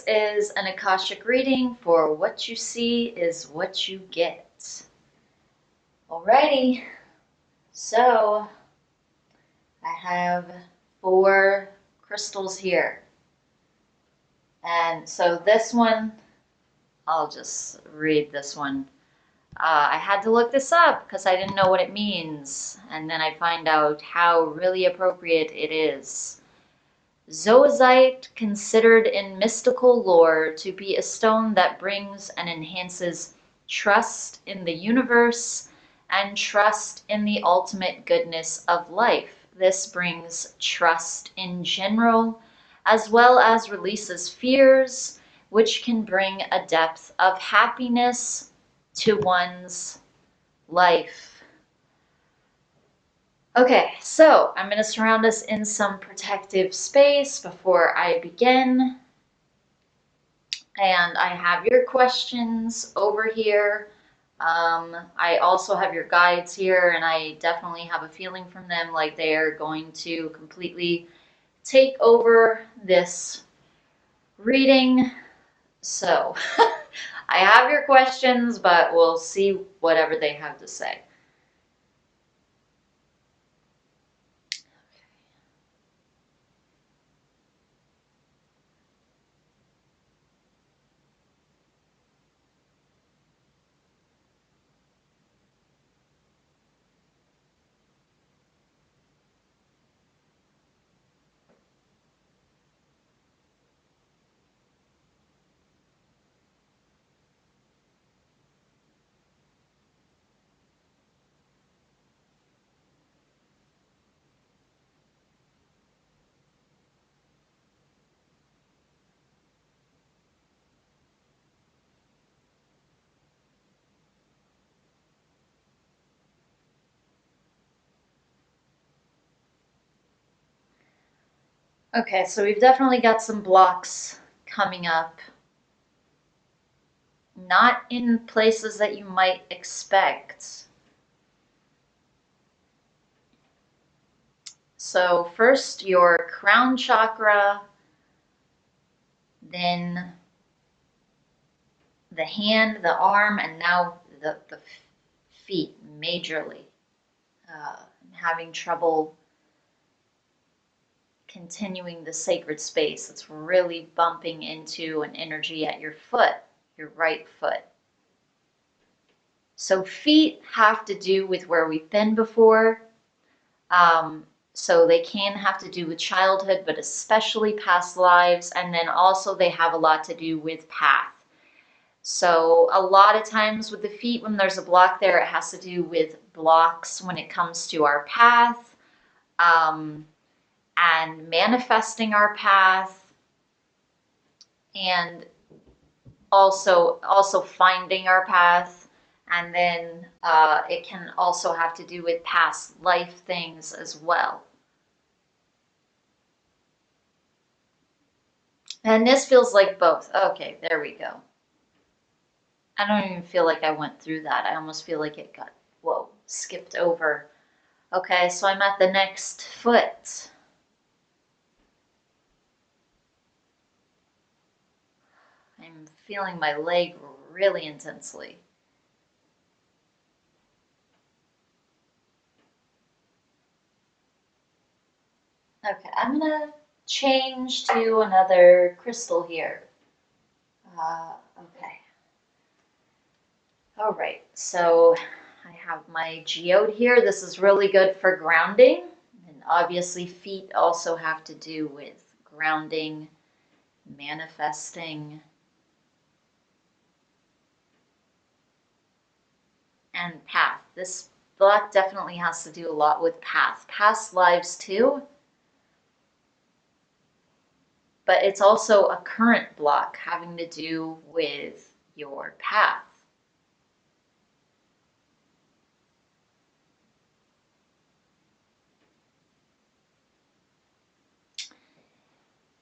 is an Akashic reading for What You See is What You Get. Alrighty, so I have 4 crystals here. And so this one, I'll just read this one. I had to look this up because I didn't know what it means. And then I find out how really appropriate it is. Zoisite, considered in mystical lore to be a stone that brings and enhances trust in the universe and trust in the ultimate goodness of life. This brings trust in general, as well as releases fears, which can bring a depth of happiness to one's life. Okay, so I'm going to surround us in some protective space before I begin. And I have your questions over here. I also have your guides here, and I definitely have a feeling from them like they are going to completely take over this reading. So I have your questions, but we'll see whatever they have to say. Okay, so we've definitely got some blocks coming up. Not in places that you might expect. So first your crown chakra, then the hand, the arm, and now the feet majorly. I'm having trouble continuing the sacred space. It's really bumping into an energy at your foot, your right foot. So feet have to do with where we've been before. So they can have to do with childhood, but especially past lives. And then also they have a lot to do with path. So a lot of times with the feet, when there's a block there, it has to do with blocks when it comes to our path, and manifesting our path, and also finding our path. And then it can also have to do with past life things as well. And this feels like both. Okay, there we go. I don't even feel like I went through that. I almost feel like it got, whoa, skipped over. Okay, so I'm at the next foot. I'm feeling my leg really intensely. Okay, I'm gonna change to another crystal here. Okay. All right, so I have my geode here. This is really good for grounding. And obviously feet also have to do with grounding, manifesting, and path. This block definitely has to do a lot with path. Past lives too. But it's also a current block having to do with your path.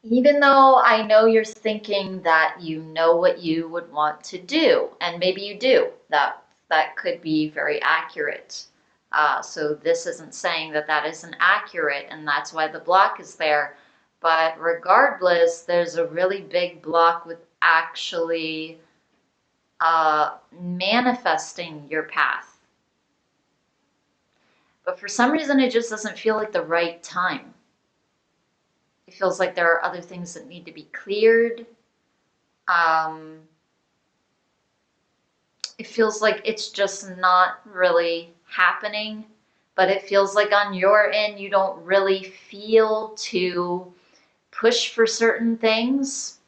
Even though I know you're thinking that you know what you would want to do, and maybe you do, that could be very accurate. So this isn't saying that that isn't accurate, and that's why the block is there. But regardless, there's a really big block with actually manifesting your path. But for some reason, it just doesn't feel like the right time. It feels like there are other things that need to be cleared. It feels like it's just not really happening, but it feels like on your end, you don't really feel to push for certain things.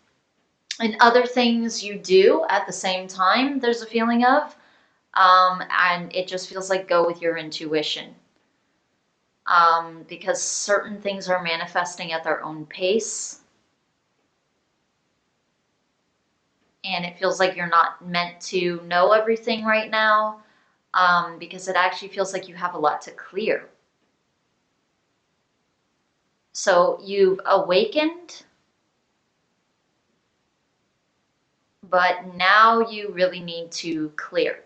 And other things you do at the same time, there's a feeling of. And it just feels like go with your intuition. Because certain things are manifesting at their own pace. And it feels like you're not meant to know everything right now, because it actually feels like you have a lot to clear. So you've awakened, but now you really need to clear.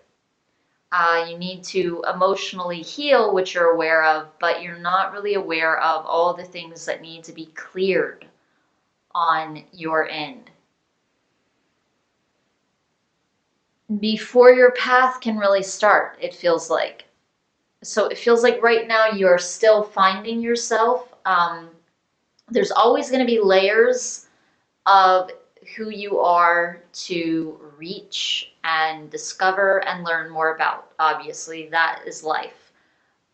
You need to emotionally heal, which you're aware of, but you're not really aware of all the things that need to be cleared on your end. Before your path can really start, it feels like. So it feels like right now you're still finding yourself. There's always going to be layers of who you are to reach and discover and learn more about. Obviously, that is life.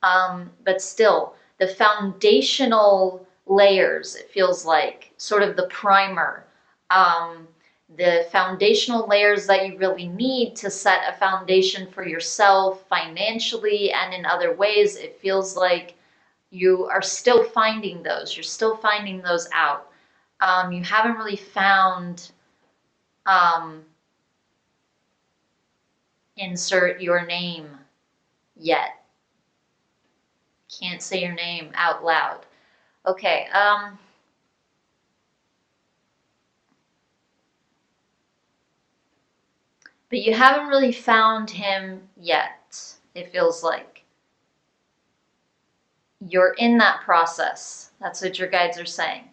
But still, the foundational layers, it feels like, sort of the primer, the foundational layers that you really need to set a foundation for yourself financially and in other ways, it feels like you are still finding those. You're still finding those out. You haven't really found, insert your name yet. Can't say your name out loud. Okay, but you haven't really found him yet, it feels like. You're in that process. That's what your guides are saying.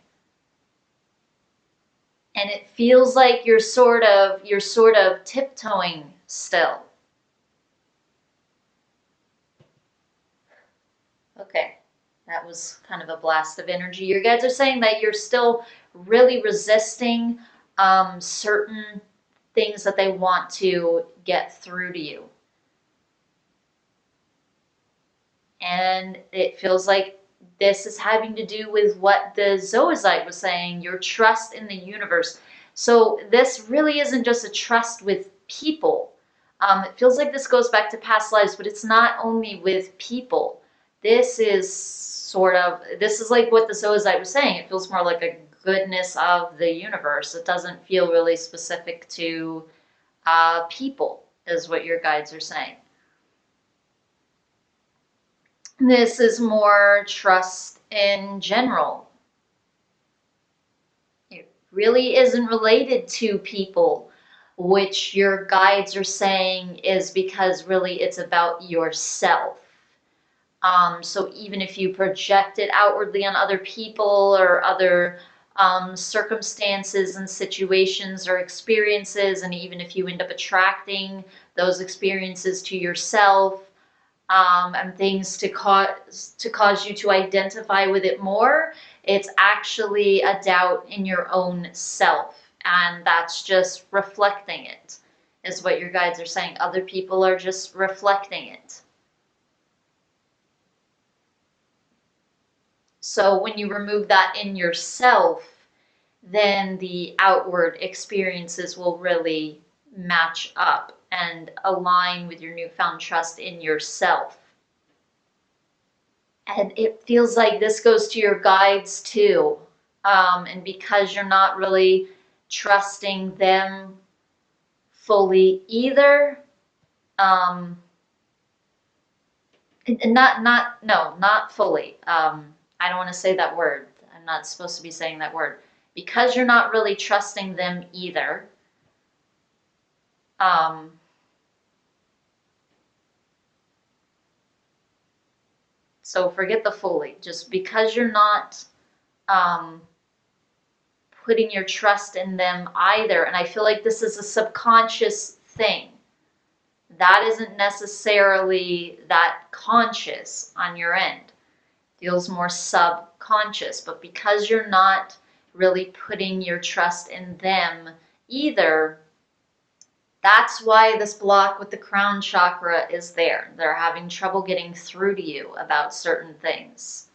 And it feels like you're sort of tiptoeing still. Okay, that was kind of a blast of energy. Your guides are saying that you're still really resisting certain things that they want to get through to you. And it feels like this is having to do with what the Zoazite was saying, your trust in the universe. So this really isn't just a trust with people. It feels like this goes back to past lives, but it's not only with people. This is like what the Zoazite was saying. It feels more like a goodness of the universe. It doesn't feel really specific to people, is what your guides are saying. This is more trust in general. It really isn't related to people, which your guides are saying is because really it's about yourself. So even if you project it outwardly on other people or other circumstances and situations or experiences, and even if you end up attracting those experiences to yourself, and things to cause you to identify with it more, it's actually a doubt in your own self, and that's just reflecting it, is what your guides are saying. Other people are just reflecting it. So when you remove that in yourself, then the outward experiences will really match up and align with your newfound trust in yourself. And it feels like this goes to your guides too. And because you're not really trusting them fully either, not fully. I don't want to say that word. I'm not supposed to be saying that word. Because you're not really trusting them either, so forget the fully. Just because you're not putting your trust in them either. And I feel like this is a subconscious thing. That isn't necessarily that conscious on your end. Feels more subconscious. But because you're not really putting your trust in them either, that's why this block with the crown chakra is there. They're having trouble getting through to you about certain things.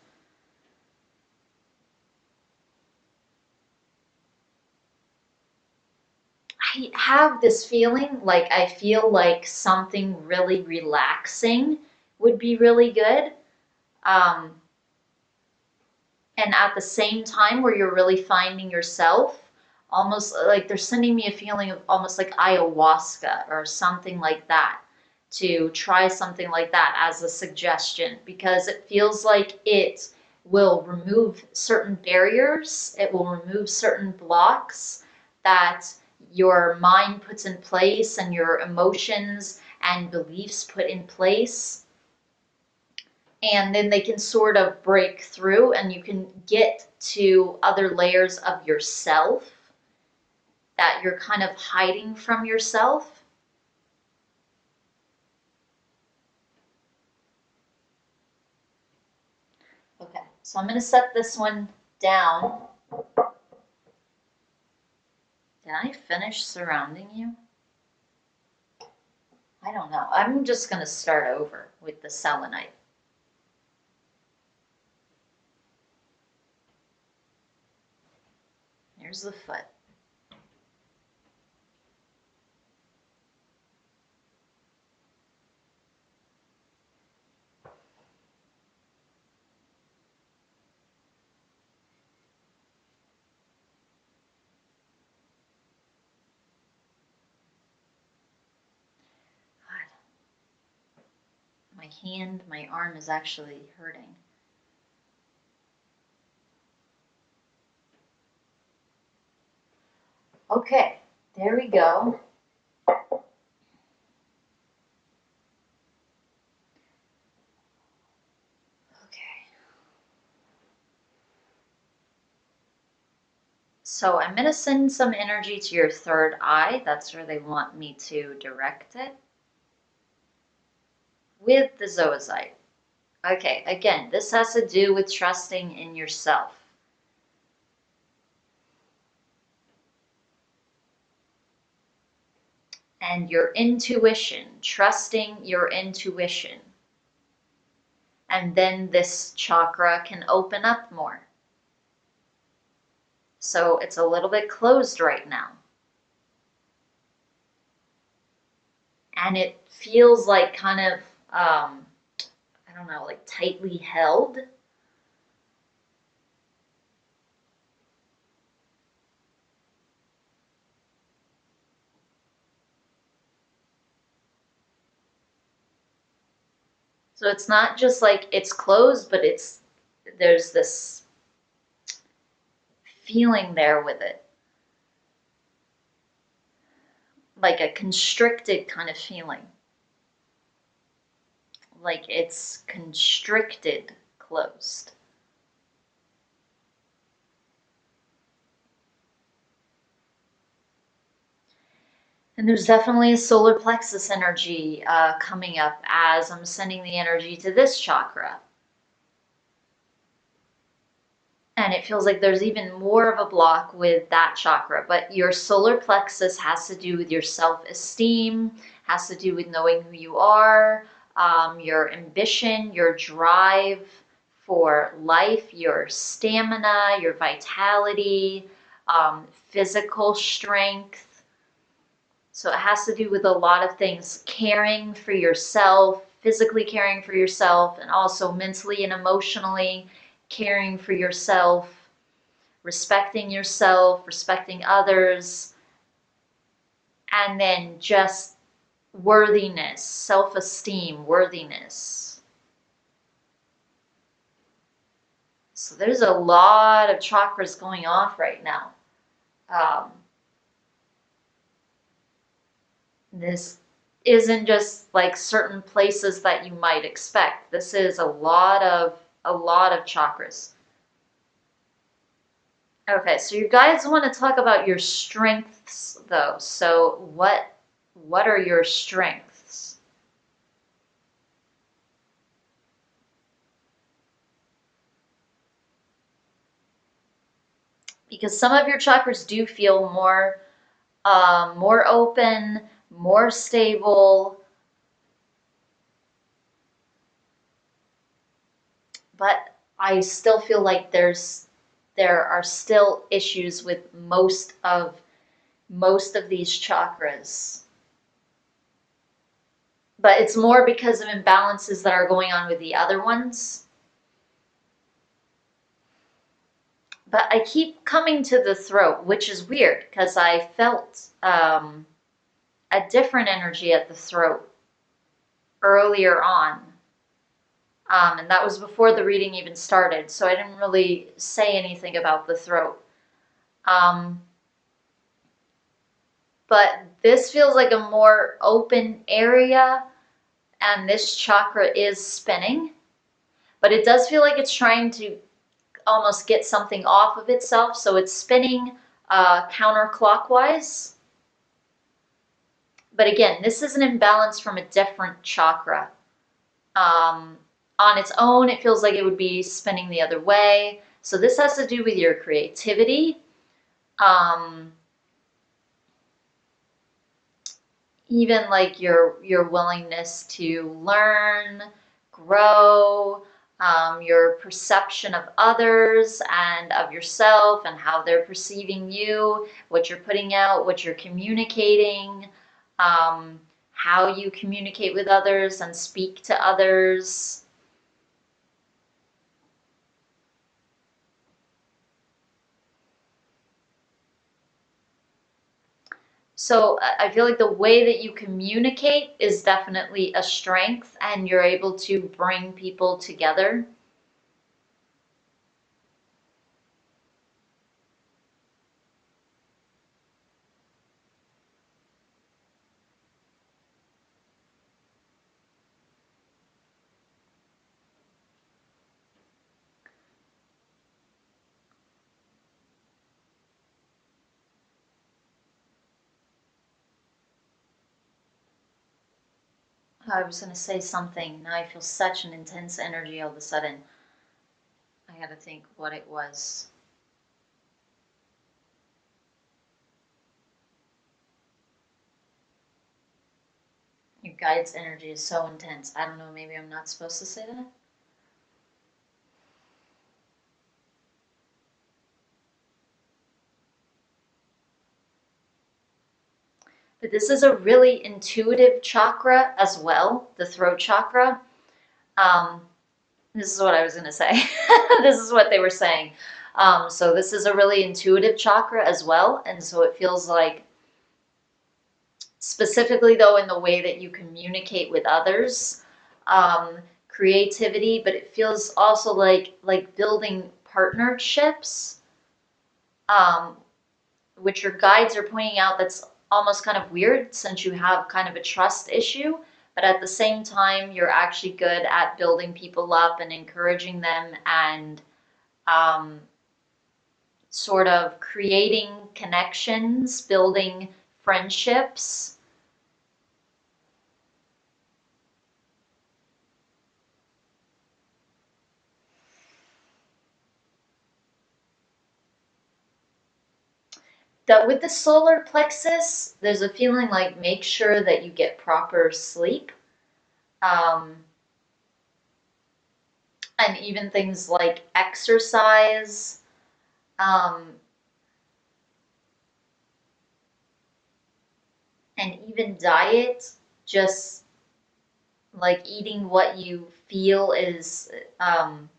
I have this feeling like I feel like something really relaxing would be really good. Um, and at the same time where you're really finding yourself, almost like they're sending me a feeling of almost like ayahuasca or something like that, to try something like that as a suggestion, because it feels like it will remove certain barriers, it will remove certain blocks that your mind puts in place and your emotions and beliefs put in place, and then they can sort of break through and you can get to other layers of yourself that you're kind of hiding from yourself. Okay, so I'm going to set this one down. Did I finish surrounding you? I don't know. I'm just going to start over with the selenite. Here's the foot. God. My arm is actually hurting. Okay, there we go. So I'm going to send some energy to your third eye. That's where they want me to direct it. With the zoisite. Okay, again, this has to do with trusting in yourself. And your intuition, trusting your intuition. And then this chakra can open up more. So it's a little bit closed right now. And it feels like kind of, I don't know, like tightly held. So it's not just like it's closed, but there's this feeling there with it. Like a constricted kind of feeling. Like it's constricted, closed. And there's definitely a solar plexus energy coming up as I'm sending the energy to this chakra. And it feels like there's even more of a block with that chakra. But your solar plexus has to do with your self-esteem, has to do with knowing who you are, your ambition, your drive for life, your stamina, your vitality, physical strength. So it has to do with a lot of things, caring for yourself, physically caring for yourself, and also mentally and emotionally caring for yourself, respecting others, and then just worthiness, self-esteem, worthiness. So there's a lot of chakras going off right now. This isn't just like certain places that you might expect. This is a lot of chakras. Okay, so you guys want to talk about your strengths though. So what are your strengths? Because some of your chakras do feel more open, more stable, but I still feel like there are still issues with most of these chakras. But it's more because of imbalances that are going on with the other ones. But I keep coming to the throat, which is weird because I felt a different energy at the throat earlier on. And that was before the reading even started, so I didn't really say anything about the throat. Um, but this feels like a more open area, and this chakra is spinning. But it does feel like it's trying to almost get something off of itself, so it's spinning counterclockwise. But again, this is an imbalance from a different chakra. Um, on its own, it feels like it would be spinning the other way. So this has to do with your creativity, um, even like your willingness to learn, grow, your perception of others and of yourself and how they're perceiving you, what you're putting out, what you're communicating, um, how you communicate with others and speak to others. So I feel like the way that you communicate is definitely a strength, and you're able to bring people together. I was going to say something. Now I feel such an intense energy all of a sudden. I had to think what it was. Your guide's energy is so intense. I don't know, maybe I'm not supposed to say that? But this is a really intuitive chakra as well, the throat chakra. Um, this is what I was going to say. This is what they were saying. So this is a really intuitive chakra as well. And so it feels like, specifically though, in the way that you communicate with others, creativity, but it feels also like building partnerships, um, which your guides are pointing out that's almost kind of weird since you have kind of a trust issue, but at the same time, you're actually good at building people up and encouraging them and um, sort of creating connections, building friendships. That with the solar plexus, there's a feeling like make sure that you get proper sleep. Um, and even things like exercise, um, and even diet, just like eating what you feel is, um,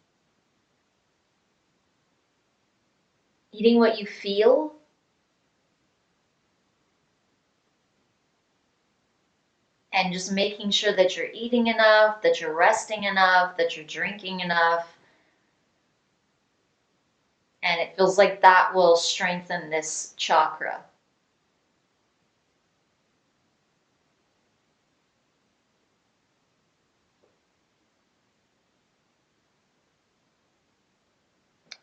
eating what you feel, and just making sure that you're eating enough, that you're resting enough, that you're drinking enough. And it feels like that will strengthen this chakra.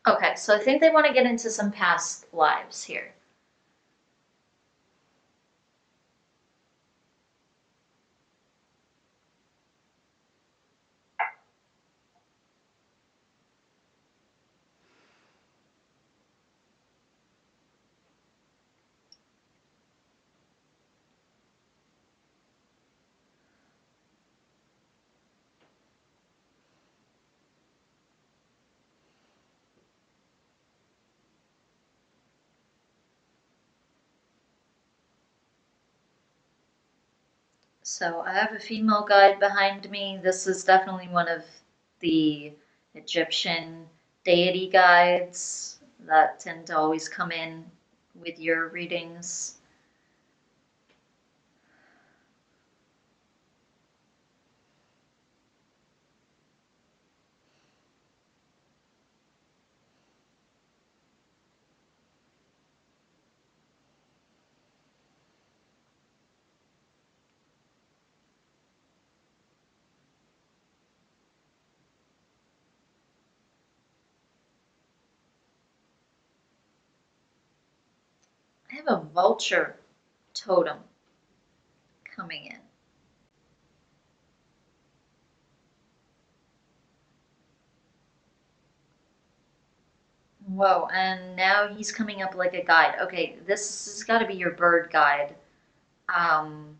Okay, so I think they want to get into some past lives here. So I have a female guide behind me. This is definitely one of the Egyptian deity guides that tend to always come in with your readings. I have a vulture totem coming in. Whoa, and now he's coming up like a guide. Okay, this has got to be your bird guide. Um,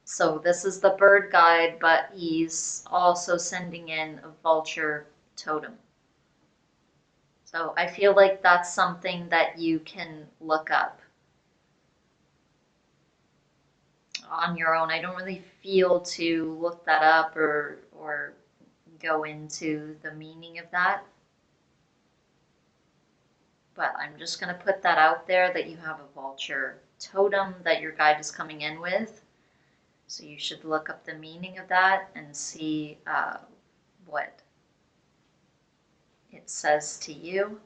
so this is the bird guide, but he's also sending in a vulture totem. So I feel like that's something that you can look up on your own. I don't really feel to look that up or go into the meaning of that. But I'm just going to put that out there that you have a vulture totem that your guide is coming in with. So you should look up the meaning of that and see what it says to you.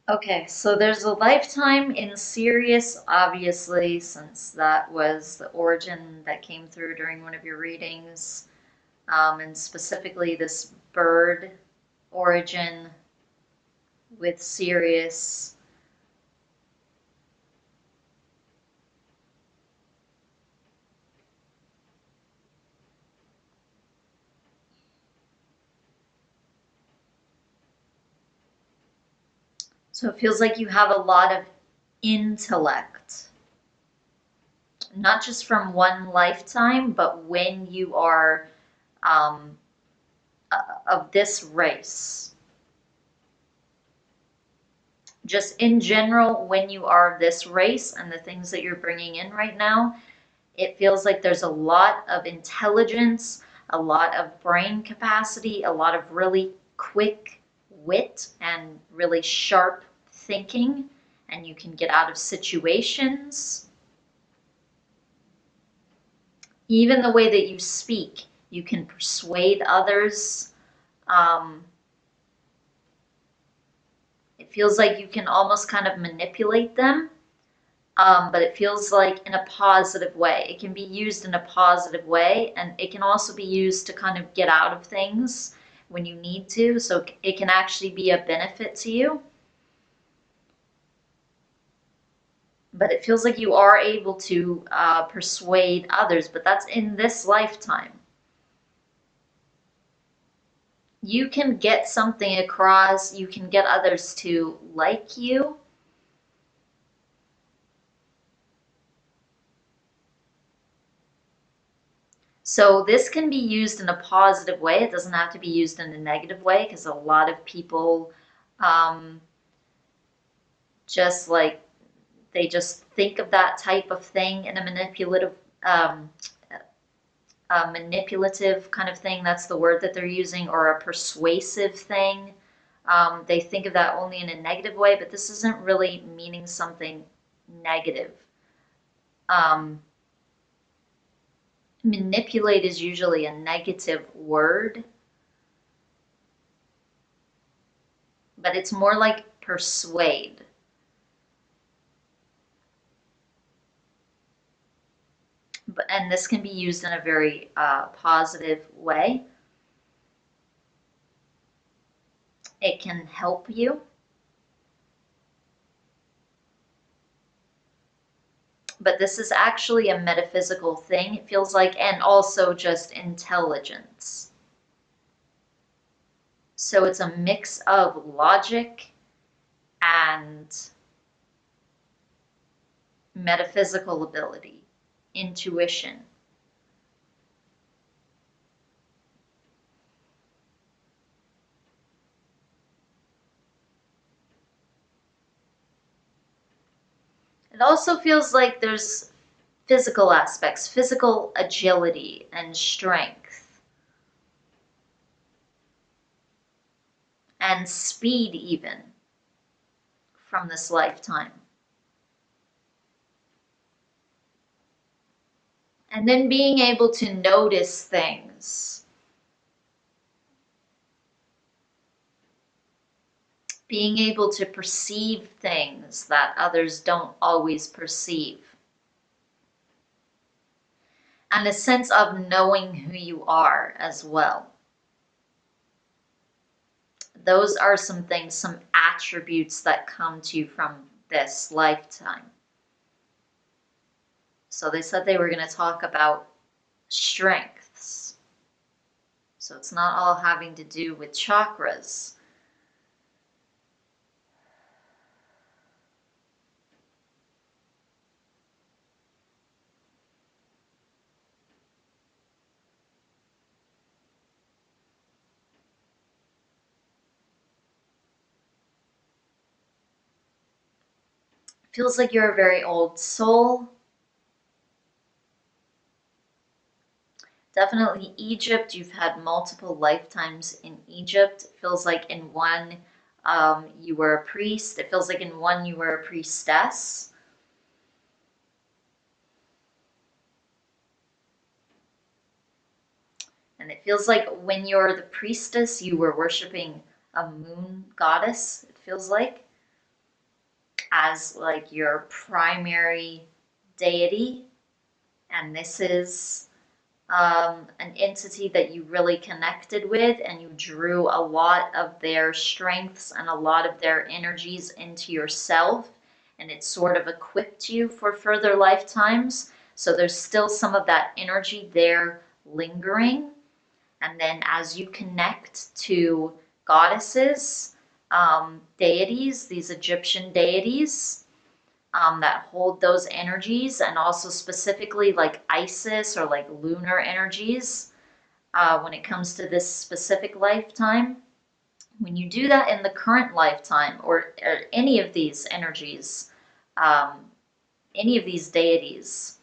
Okay, so there's a lifetime in Sirius, obviously, since that was the origin that came through during one of your readings, and specifically this bird origin with Sirius. So it feels like you have a lot of intellect, not just from one lifetime, but when you are um, of this race. Just in general, when you are of this race and the things that you're bringing in right now, it feels like there's a lot of intelligence, a lot of brain capacity, a lot of really quick wit and really sharp thinking, and you can get out of situations. Even the way that you speak, you can persuade others. Um, it feels like you can almost kind of manipulate them, but it feels like in a positive way. It can be used in a positive way, and it can also be used to kind of get out of things when you need to, so it can actually be a benefit to you. But it feels like you are able to persuade others, but that's in this lifetime. You can get something across, you can get others to like you. So this can be used in a positive way. It doesn't have to be used in a negative way, because a lot of people um, just like They just think of that type of thing in um, a manipulative kind of thing. That's the word that they're using, or a persuasive thing. They think of that only in a negative way, but this isn't really meaning something negative. Um, Manipulate is usually a negative word, but it's more like persuade. And this can be used in a very positive way. It can help you, but this is actually a metaphysical thing, it feels like, and also just intelligence. So it's a mix of logic and metaphysical ability, intuition. It also feels like there's physical aspects, physical agility and strength, and speed even from this lifetime. And then being able to notice things, being able to perceive things that others don't always perceive, and a sense of knowing who you are as well. Those are some things, some attributes that come to you from this lifetime. So they said they were going to talk about strengths. So it's not all having to do with chakras. Feels like you're a very old soul. Definitely Egypt. You've had multiple lifetimes in Egypt. It feels like in one you were a priest. It feels like in one you were a priestess. And it feels like when you're the priestess, you were worshiping a moon goddess, it feels like, as like your primary deity. And this is an entity that you really connected with, and you drew a lot of their strengths and a lot of their energies into yourself, and it sort of equipped you for further lifetimes. So there's still some of that energy there lingering. And then as you connect to goddesses, deities, these Egyptian deities, that hold those energies, and also specifically like Isis or like lunar energies, when it comes to this specific lifetime. When you do that in the current lifetime, or any of these energies, um, any of these deities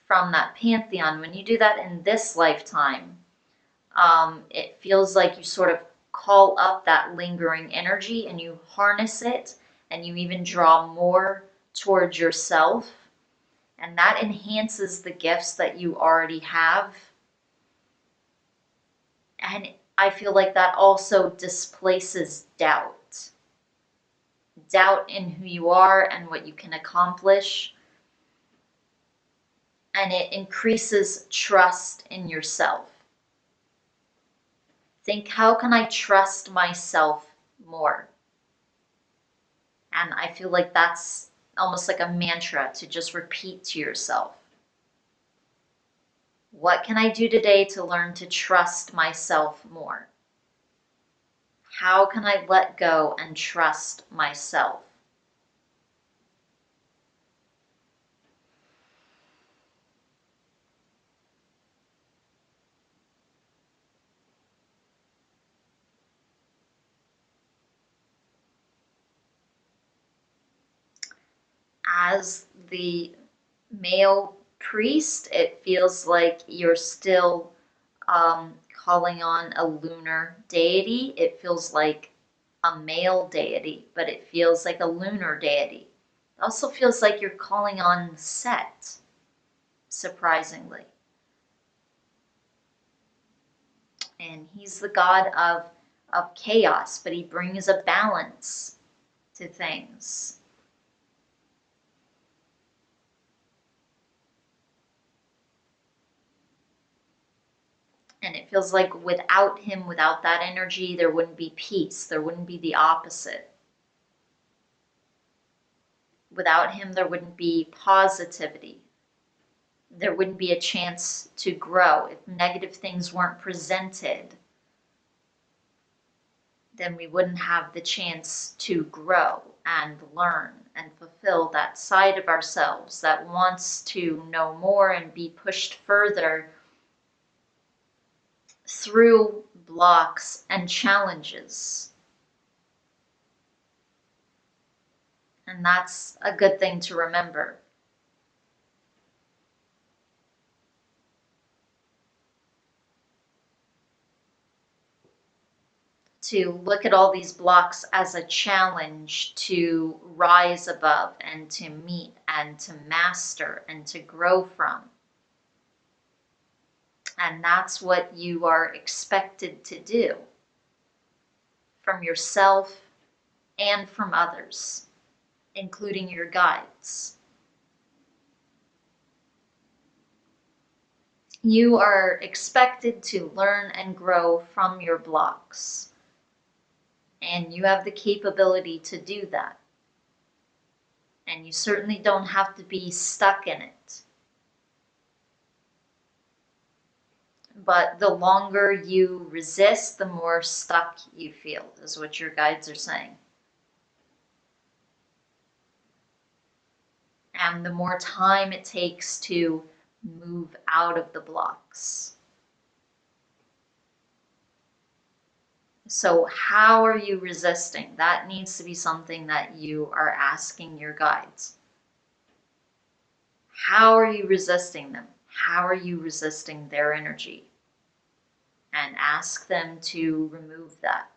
from that pantheon, when you do that in this lifetime, it feels like you sort of call up that lingering energy and you harness it, and you even draw more towards yourself, and that enhances the gifts that you already have. And I feel like that also displaces doubt in who you are and what you can accomplish, and it increases trust in yourself. Think, how can I trust myself more? And I feel like that's almost like a mantra to just repeat to yourself. What can I do today to learn to trust myself more? How can I let go and trust myself? as the male priest, it feels like you're still calling on a lunar deity. It feels like a male deity, but it feels like a lunar deity. It also feels like you're calling on Set, surprisingly. And he's the god of chaos, but he brings a balance to things. And it feels like without him, without that energy, there wouldn't be peace. There wouldn't be the opposite. Without him, there wouldn't be positivity. There wouldn't be a chance to grow. If negative things weren't presented, then we wouldn't have the chance to grow and learn and fulfill that side of ourselves that wants to know more and be pushed further through blocks and challenges. And that's a good thing to remember. To look at all these blocks as a challenge to rise above and to meet and to master and to grow from. And that's what you are expected to do from yourself and from others, including your guides. You are expected to learn and grow from your blocks. And you have the capability to do that. And you certainly don't have to be stuck in it. But the longer you resist, the more stuck you feel, is what your guides are saying. And the more time it takes to move out of the blocks. So how are you resisting? That needs to be something that you are asking your guides. How are you resisting them? How are you resisting their energy? And ask them to remove that.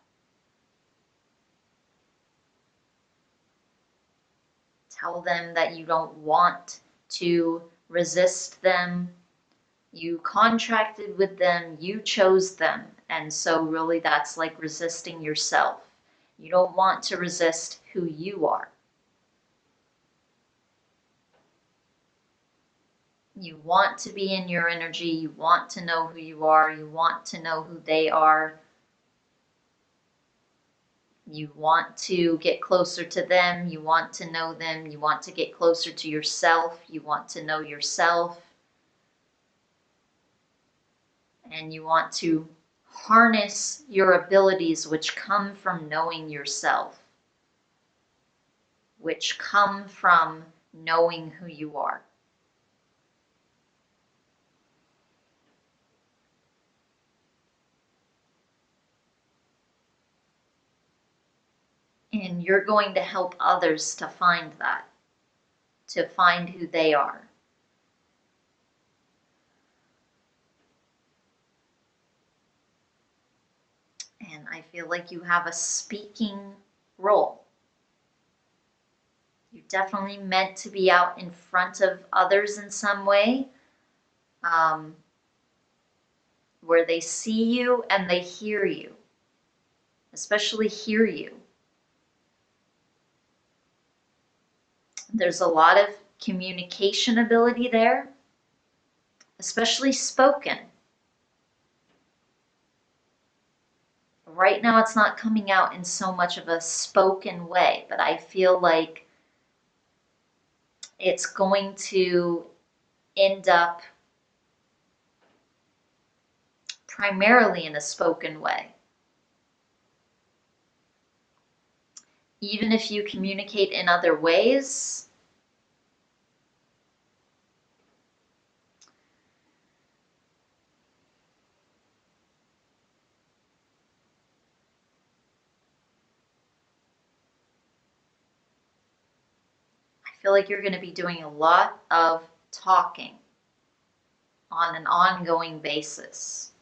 Tell them that you don't want to resist them. You contracted with them, you chose them, and so really that's like resisting yourself. You don't want to resist who you are. You want to be in your energy, you want to know who you are, you want to know who they are. You want to get closer to them, you want to know them, you want to get closer to yourself, you want to know yourself. And you want to harness your abilities which come from knowing yourself, which come from knowing who you are. And you're going to help others to find that, to find who they are. And I feel like you have a speaking role. You're definitely meant to be out in front of others in some way, where they see you and they hear you, especially hear you. There's a lot of communication ability there, especially spoken. Right now it's not coming out in so much of a spoken way, but I feel like it's going to end up primarily in a spoken way. Even if you communicate in other ways, I feel like you're going to be doing a lot of talking on an ongoing basis.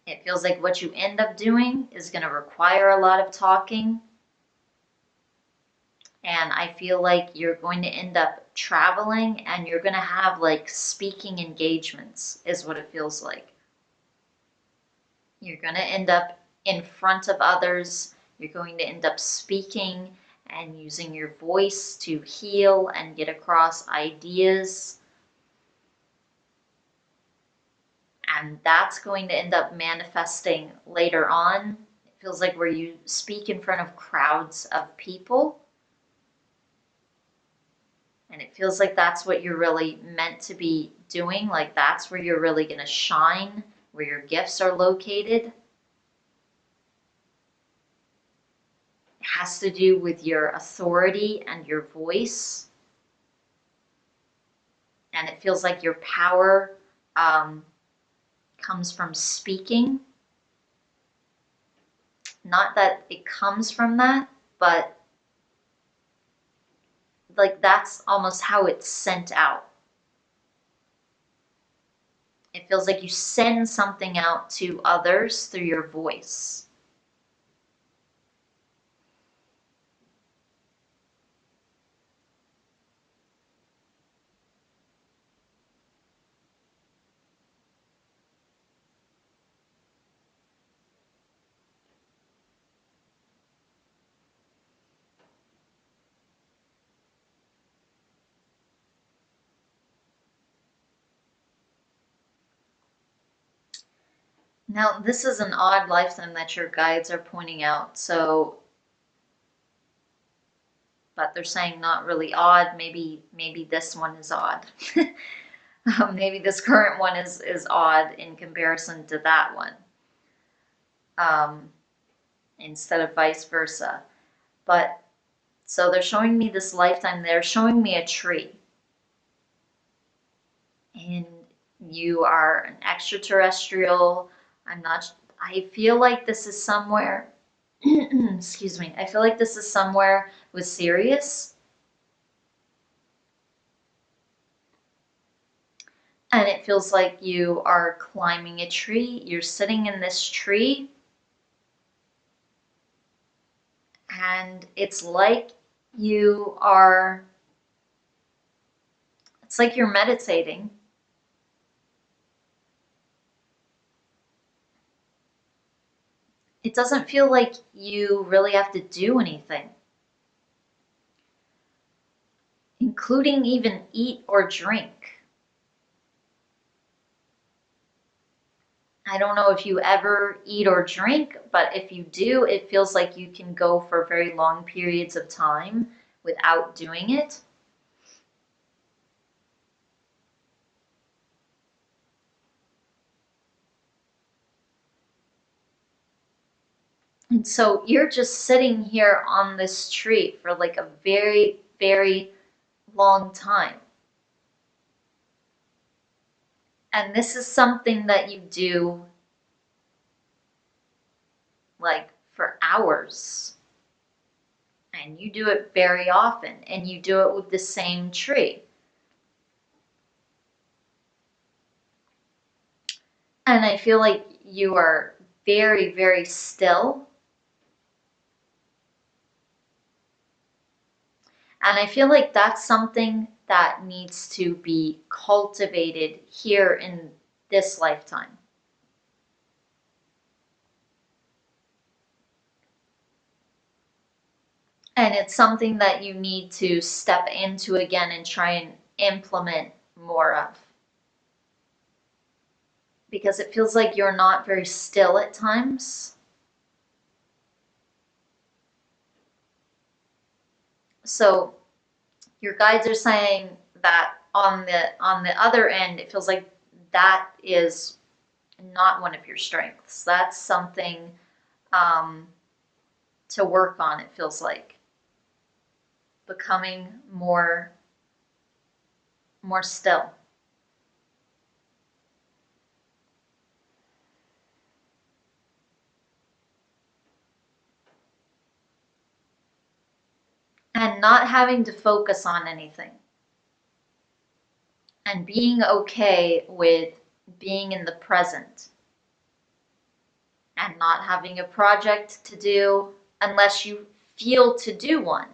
It feels like what you end up doing is going to require a lot of talking. And I feel like you're going to end up traveling and you're going to have like speaking engagements, is what it feels like. You're going to end up in front of others. You're going to end up speaking and using your voice to heal and get across ideas. And that's going to end up manifesting later on. It feels like where you speak in front of crowds of people. And it feels like that's what you're really meant to be doing. Like that's where you're really going to shine, where your gifts are located. It has to do with your authority and your voice. And it feels like your power comes from speaking. Not that it comes from that, but like that's almost how it's sent out. It feels like you send something out to others through your voice. Now, this is an odd lifetime that your guides are pointing out. So, but they're saying not really odd. Maybe this one is odd. Maybe this current one is odd in comparison to that one, instead of vice versa. But so they're showing me this lifetime. They're showing me a tree, and you are an extraterrestrial. I feel like this is somewhere. Excuse me. I feel like this is somewhere with Sirius. And it feels like you are climbing a tree. You're sitting in this tree. And it's like you are, it's like you're meditating. It doesn't feel like you really have to do anything, including even eat or drink. I don't know if you ever eat or drink, but if you do, it feels like you can go for very long periods of time without doing it. And so you're just sitting here on this tree for like a very, very long time. And this is something that you do like for hours. And you do it very often. And you do it with the same tree. And I feel like you are very, very still. And I feel like that's something that needs to be cultivated here in this lifetime. And it's something that you need to step into again and try and implement more of. Because it feels like you're not very still at times. So your guides are saying that on the other end, it feels like that is not one of your strengths. That's something to work on, it feels like. Becoming more still. And not having to focus on anything, and being okay with being in the present and not having a project to do unless you feel to do one.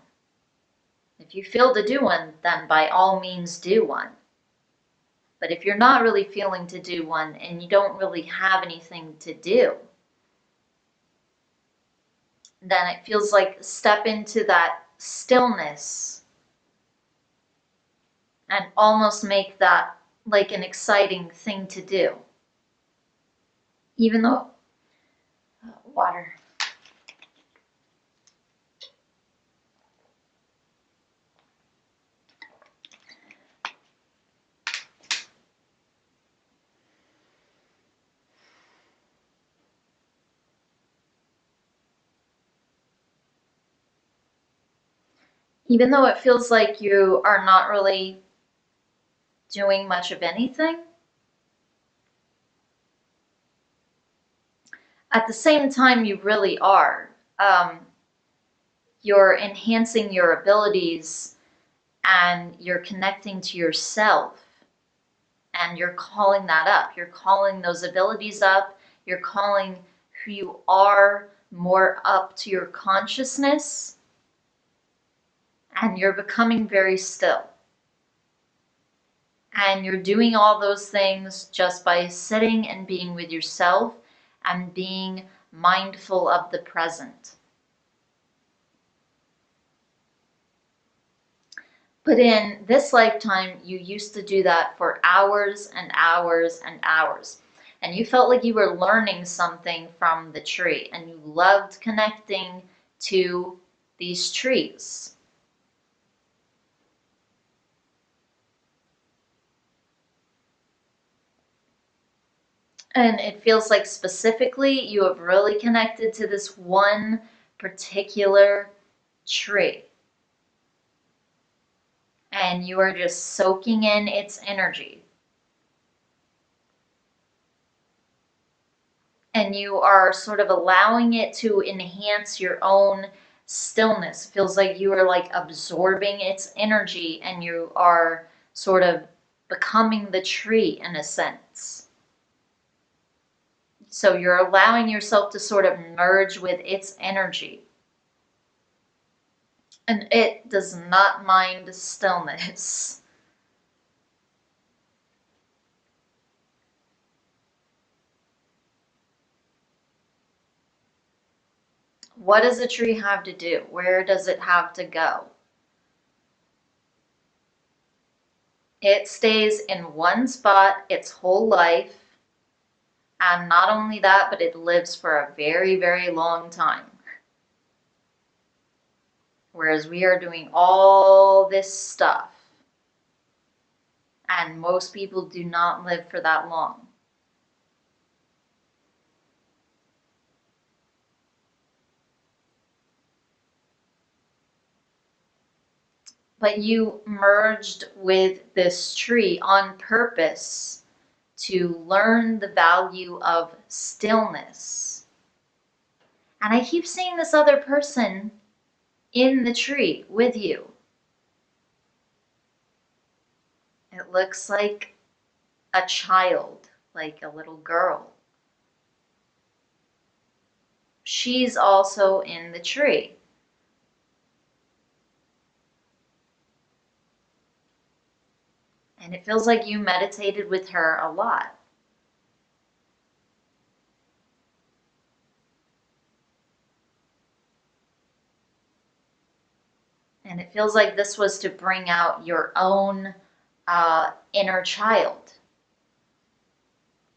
If you feel to do one, then by all means do one. But if you're not really feeling to do one and you don't really have anything to do, then it feels like step into that stillness and almost make that like an exciting thing to do. Even though, water. Even though it feels like you are not really doing much of anything, at the same time you really are. You're enhancing your abilities and you're connecting to yourself and you're calling that up. You're calling those abilities up. You're calling who you are more up to your consciousness, and you're becoming very still. And you're doing all those things just by sitting and being with yourself and being mindful of the present. But in this lifetime, you used to do that for hours and hours and hours. And you felt like you were learning something from the tree, and you loved connecting to these trees. And it feels like specifically you have really connected to this one particular tree. And you are just soaking in its energy. And you are sort of allowing it to enhance your own stillness. It feels like you are like absorbing its energy and you are sort of becoming the tree in a sense. So you're allowing yourself to sort of merge with its energy. And it does not mind stillness. What does a tree have to do? Where does it have to go? It stays in one spot its whole life. And not only that, but it lives for a very, very long time. Whereas we are doing all this stuff. And most people do not live for that long. But you merged with this tree on purpose to learn the value of stillness. And I keep seeing this other person in the tree with you. It looks like a child, like a little girl. She's also in the tree. And it feels like you meditated with her a lot. And it feels like this was to bring out your own inner child.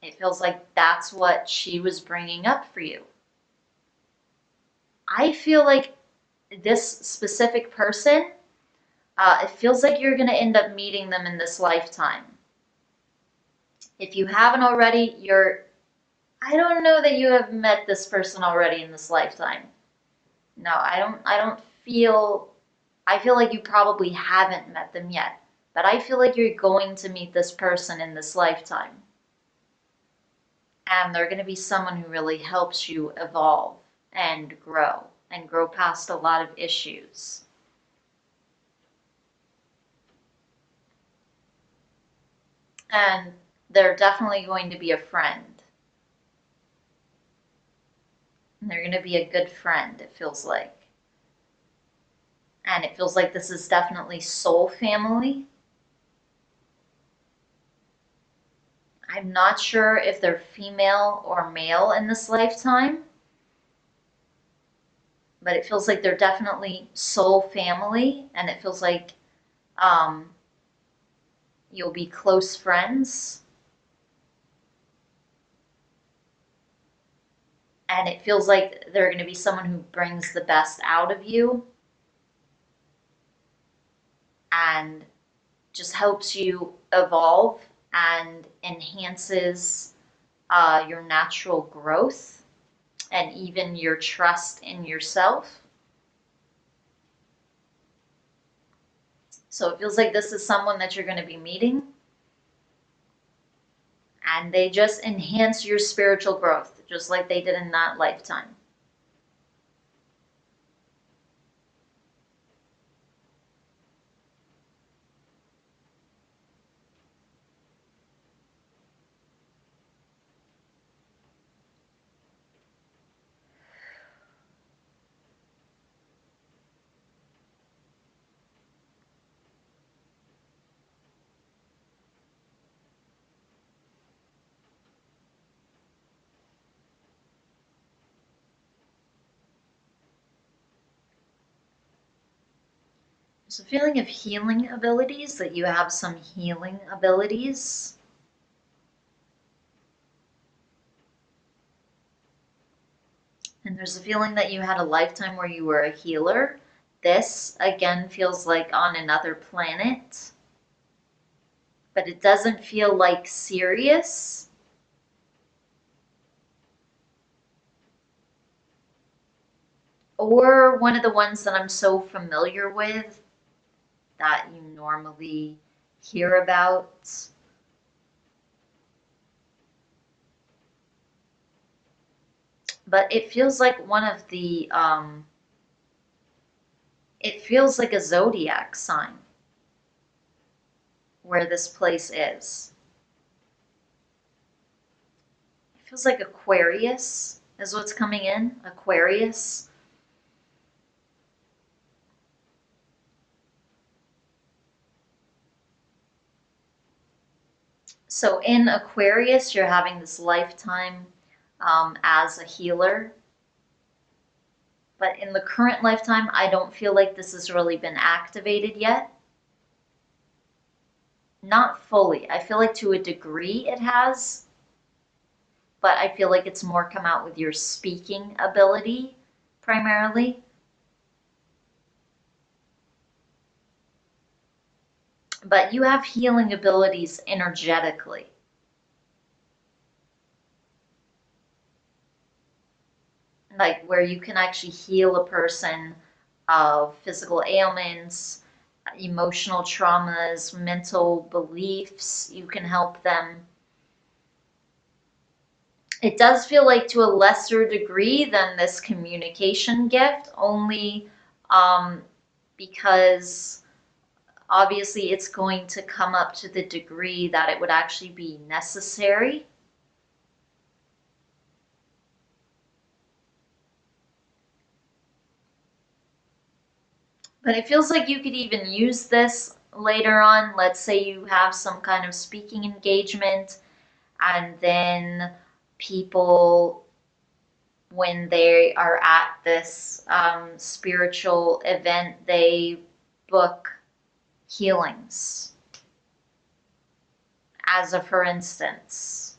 It feels like that's what she was bringing up for you. I feel like this specific person, it feels like you're going to end up meeting them in this lifetime. If you haven't already, I don't know that you have met this person already in this lifetime. No, I feel like you probably haven't met them yet, but I feel like you're going to meet this person in this lifetime. And they're going to be someone who really helps you evolve and grow past a lot of issues. And they're definitely going to be a friend. And they're going to be a good friend, it feels like. And it feels like this is definitely soul family. I'm not sure if they're female or male in this lifetime, but it feels like they're definitely soul family, and it feels like um, you'll be close friends. And it feels like they're going to be someone who brings the best out of you and just helps you evolve and enhances your natural growth and even your trust in yourself. So it feels like this is someone that you're going to be meeting, and they just enhance your spiritual growth, just like they did in that lifetime. There's a feeling of healing abilities, that you have some healing abilities. And there's a feeling that you had a lifetime where you were a healer. This, again, feels like on another planet, but it doesn't feel like serious. Or one of the ones that I'm so familiar with that you normally hear about. But it feels like one of the, it feels like a zodiac sign where this place is. It feels like Aquarius is what's coming in. Aquarius. So in Aquarius, you're having this lifetime as a healer. But in the current lifetime, I don't feel like this has really been activated yet. Not fully. I feel like to a degree it has, but I feel like it's more come out with your speaking ability primarily. But you have healing abilities energetically. Like where you can actually heal a person of physical ailments, emotional traumas, mental beliefs. You can help them. It does feel like to a lesser degree than this communication gift, only um, because obviously it's going to come up to the degree that it would actually be necessary. But it feels like you could even use this later on. Let's say you have some kind of speaking engagement, and then people, when they are at this spiritual event, they book healings. As a for instance,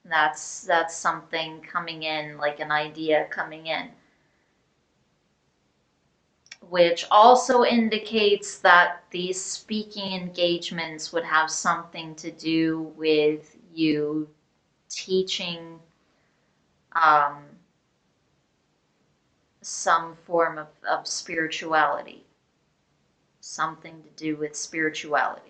that's something coming in, like an idea coming in, which also indicates that these speaking engagements would have something to do with you teaching um, some form of spirituality, something to do with spirituality.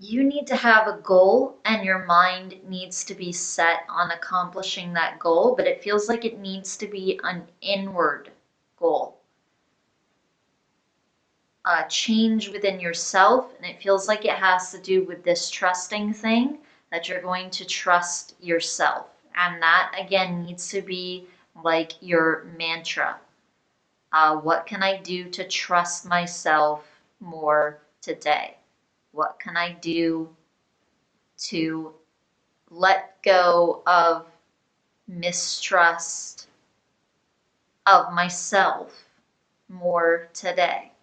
you need to have a goal and your mind needs to be set on accomplishing that goal, but it feels like it needs to be an inward goal. A change within yourself, and it feels like it has to do with this trusting thing, that you're going to trust yourself. And that again needs to be like your mantra. What can I do to trust myself more today? What can I do to let go of mistrust of myself more today?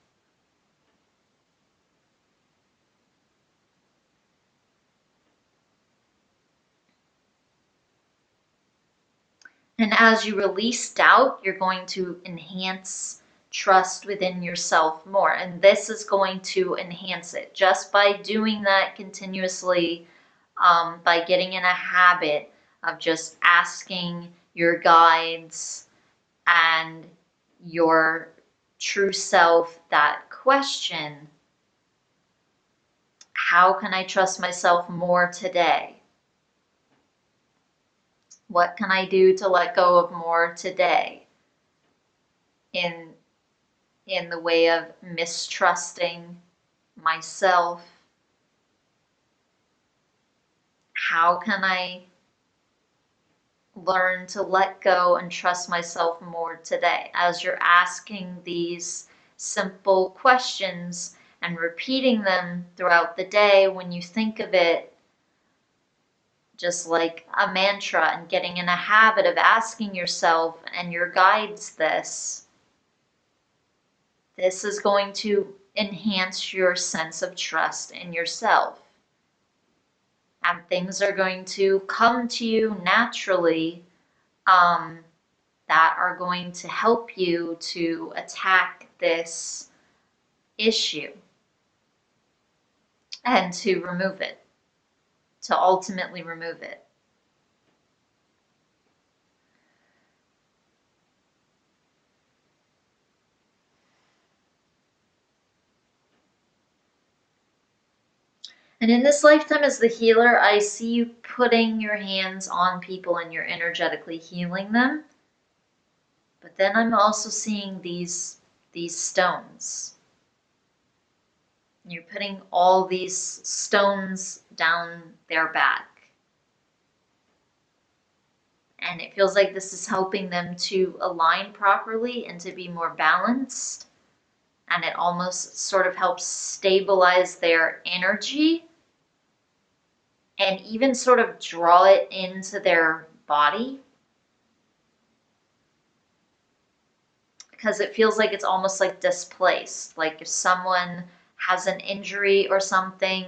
And as you release doubt, you're going to enhance trust within yourself more. And this is going to enhance it just by doing that continuously, by getting in a habit of just asking your guides and your true self that question: how can I trust myself more today? What can I do to let go of more today in the way of mistrusting myself? How can I learn to let go and trust myself more today? As you're asking these simple questions and repeating them throughout the day, when you think of it just like a mantra and getting in a habit of asking yourself and your guides this is going to enhance your sense of trust in yourself. And things are going to come to you naturally, that are going to help you to attack this issue and to remove it, to ultimately remove it. And in this lifetime as the healer, I see you putting your hands on people and you're energetically healing them. But then I'm also seeing these stones. You're putting all these stones down their back. And it feels like this is helping them to align properly and to be more balanced. And it almost sort of helps stabilize their energy and even sort of draw it into their body. Because it feels like it's almost like displaced. Like if someone has an injury or something,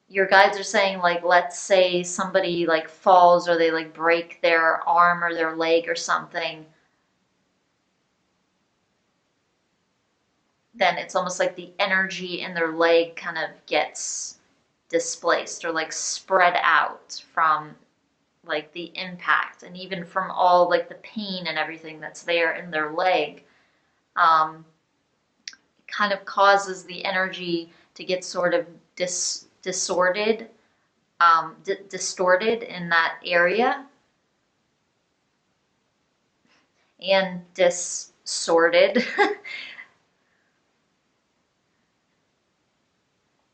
your guides are saying, like, let's say somebody like falls or they like break their arm or their leg or something, then it's almost like the energy in their leg kind of gets displaced or like spread out from like the impact and even from all like the pain and everything that's there in their leg. It kind of causes the energy to get sort of distorted in that area and distorted.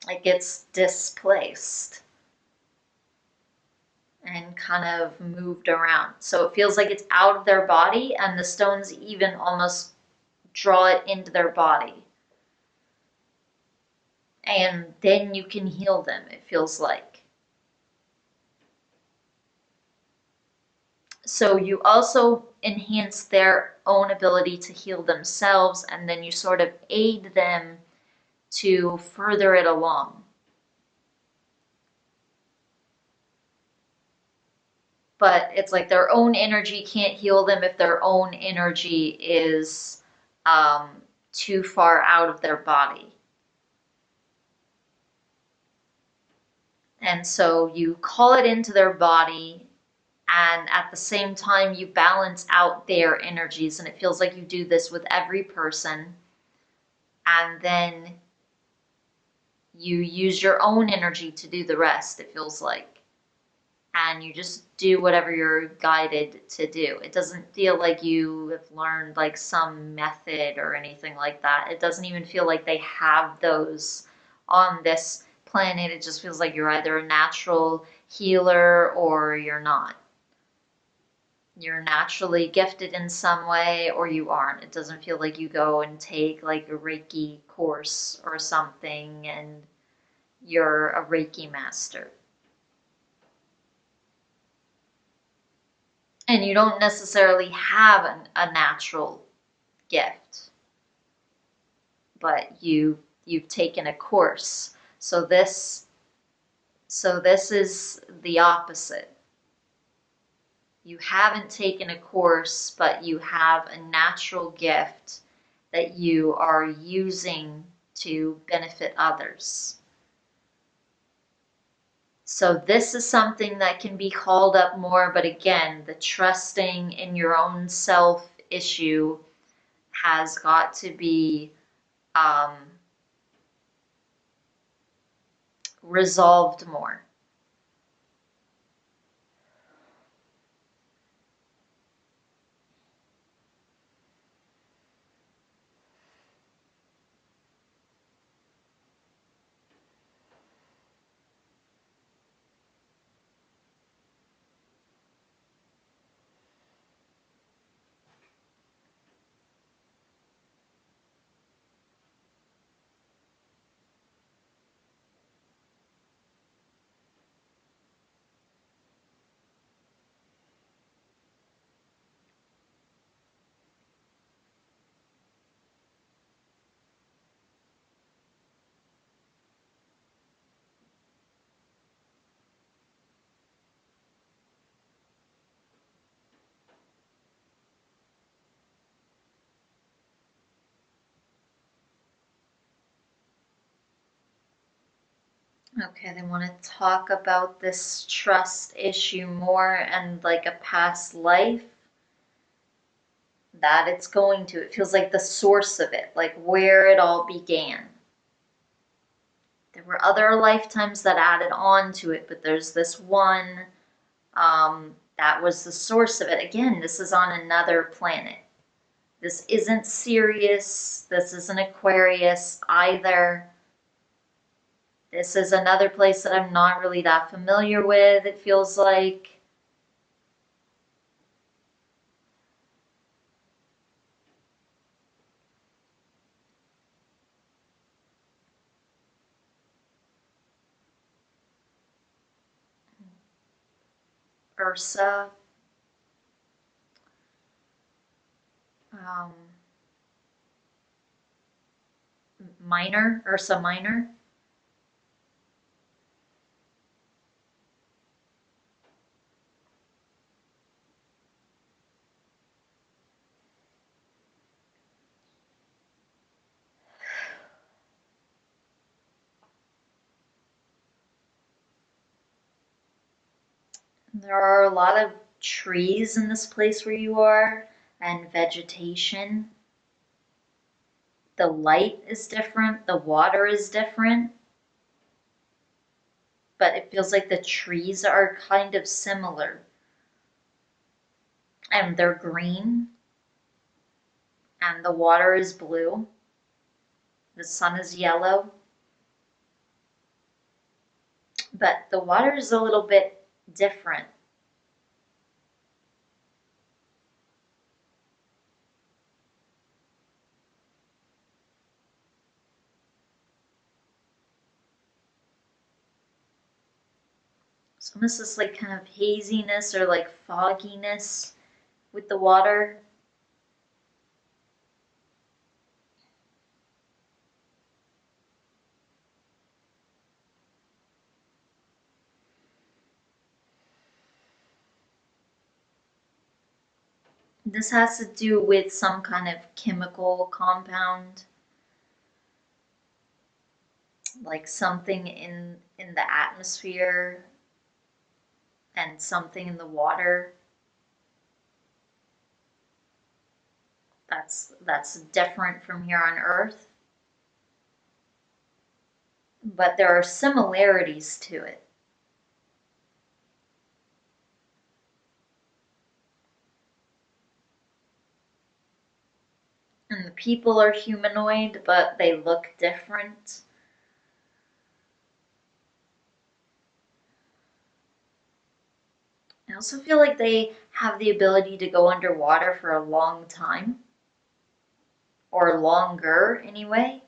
It gets displaced and kind of moved around. So it feels like it's out of their body, and the stones even almost draw it into their body. And then you can heal them, it feels like. So you also enhance their own ability to heal themselves, and then you sort of aid them to further it along. But it's like their own energy can't heal them if their own energy is too far out of their body. And so you call it into their body, and at the same time you balance out their energies, and it feels like you do this with every person. And then You use your own energy to do the rest, it feels like. And you just do whatever you're guided to do. It doesn't feel like you have learned like some method or anything like that. It doesn't even feel like they have those on this planet. It just feels like you're either a natural healer or you're not. You're naturally gifted in some way or you aren't. It doesn't feel like you go and take like a Reiki course or something and you're a Reiki master. And you don't necessarily have a natural gift, but you've taken a course. So this is the opposite. You haven't taken a course, but you have a natural gift that you are using to benefit others. So this is something that can be called up more, but again, the trusting in your own self issue has got to be um, resolved more. Okay, they want to talk about this trust issue more and like a past life that it's going to. It feels like the source of it, like where it all began. There were other lifetimes that added on to it, but there's this one that was the source of it. Again, this is on another planet. This isn't Sirius. This isn't Aquarius either. This is another place that I'm not really that familiar with, it feels like. Ursa. Um, Minor. Ursa Minor. There are a lot of trees in this place where you are and vegetation. The light is different, the water is different, but it feels like the trees are kind of similar. And they're green, and the water is blue. The sun is yellow, but the water is a little bit different. So almost this like kind of haziness or like fogginess with the water. This has to do with some kind of chemical compound, like something in the atmosphere and something in the water that's different from here on Earth. but there are similarities to it. And the people are humanoid, but they look different. I also feel like they have the ability to go underwater for a long time, or longer anyway.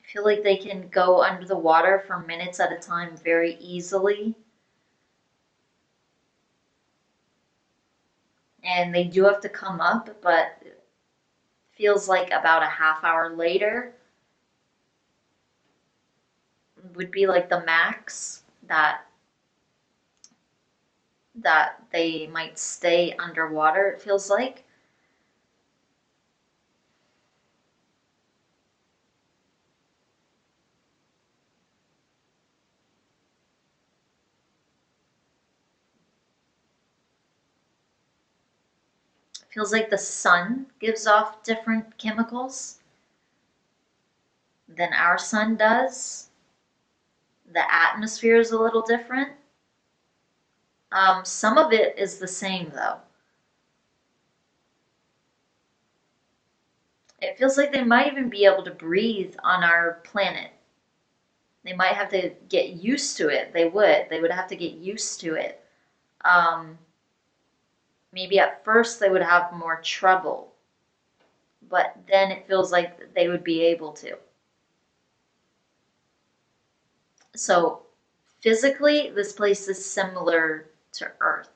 I feel like they can go under the water for minutes at a time very easily. And they do have to come up, but it feels like about a half hour later would be like the max that they might stay underwater, it feels like. It feels like the sun gives off different chemicals than our sun does. The atmosphere is a little different. Some of it is the same though. It feels like they might even be able to breathe on our planet. They might have to get used to it. They would. They would have to get used to it. Um, Maybe at first they would have more trouble, but then it feels like they would be able to. So physically, this place is similar to Earth.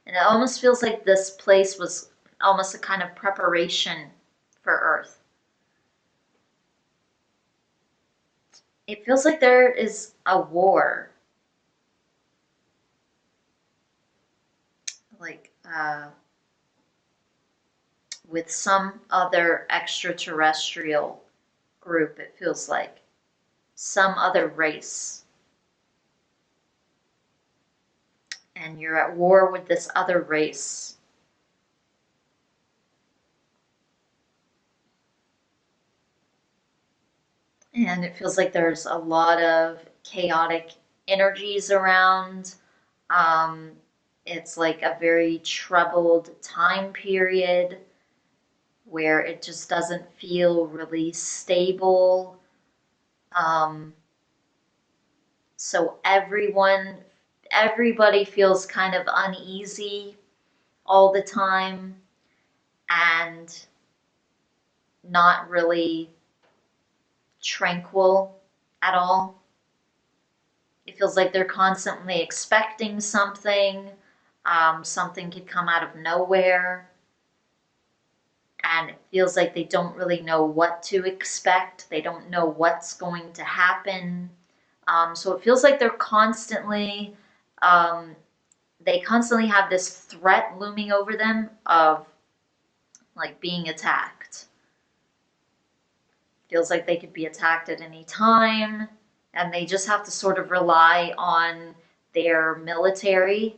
And it almost feels like this place was almost a kind of preparation for Earth. It feels like there is a war, like with some other extraterrestrial group, it feels like. Some other race. And you're at war with this other race. And it feels like there's a lot of chaotic energies around. Um, it's like a very troubled time period where it just doesn't feel really stable. Um, so everybody feels kind of uneasy all the time and not really tranquil at all. It feels like they're constantly expecting something. Something could come out of nowhere. And it feels like they don't really know what to expect. They don't know what's going to happen. So it feels like um, they constantly have this threat looming over them of like being attacked. Feels like they could be attacked at any time, and they just have to sort of rely on their military,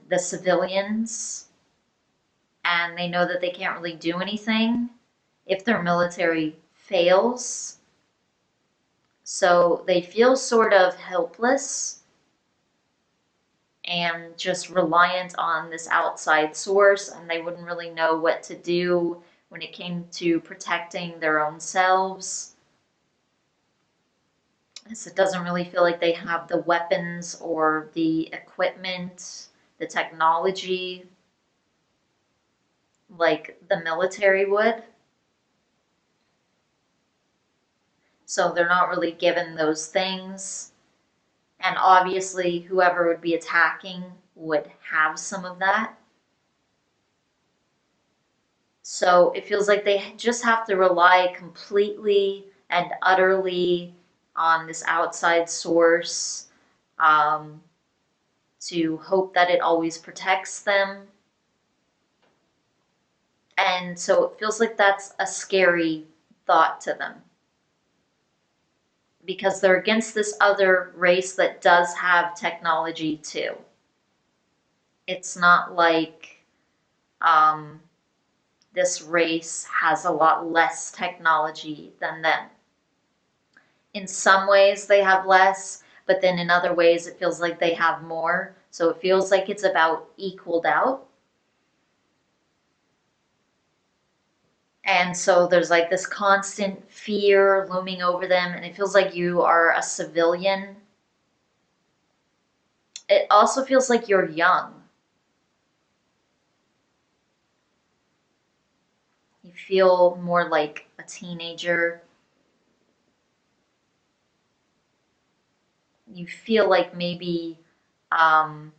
the civilians, and they know that they can't really do anything if their military fails. So they feel sort of helpless and just reliant on this outside source, and they wouldn't really know what to do when it came to protecting their own selves. So it doesn't really feel like they have the weapons or the equipment, the technology like the military would. So they're not really given those things. And obviously, whoever would be attacking would have some of that. So it feels like they just have to rely completely and utterly on this outside source, um, to hope that it always protects them. And so it feels like that's a scary thought to them because they're against this other race that does have technology too. It's not like um, this race has a lot less technology than them. In some ways, they have less, but then in other ways, it feels like they have more. So it feels like it's about equaled out. And so there's like this constant fear looming over them, and it feels like you are a civilian. It also feels like you're young. You feel more like a teenager. You feel like maybe um,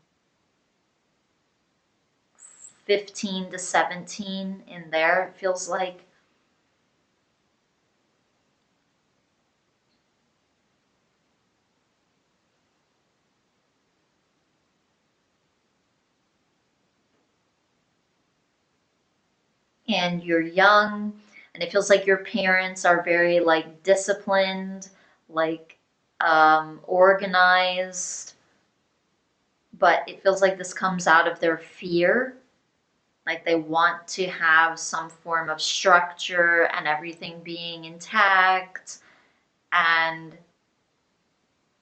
15 to 17 in there, it feels like. And you're young, and it feels like your parents are very like disciplined, like organized, but it feels like this comes out of their fear. Like they want to have some form of structure and everything being intact. And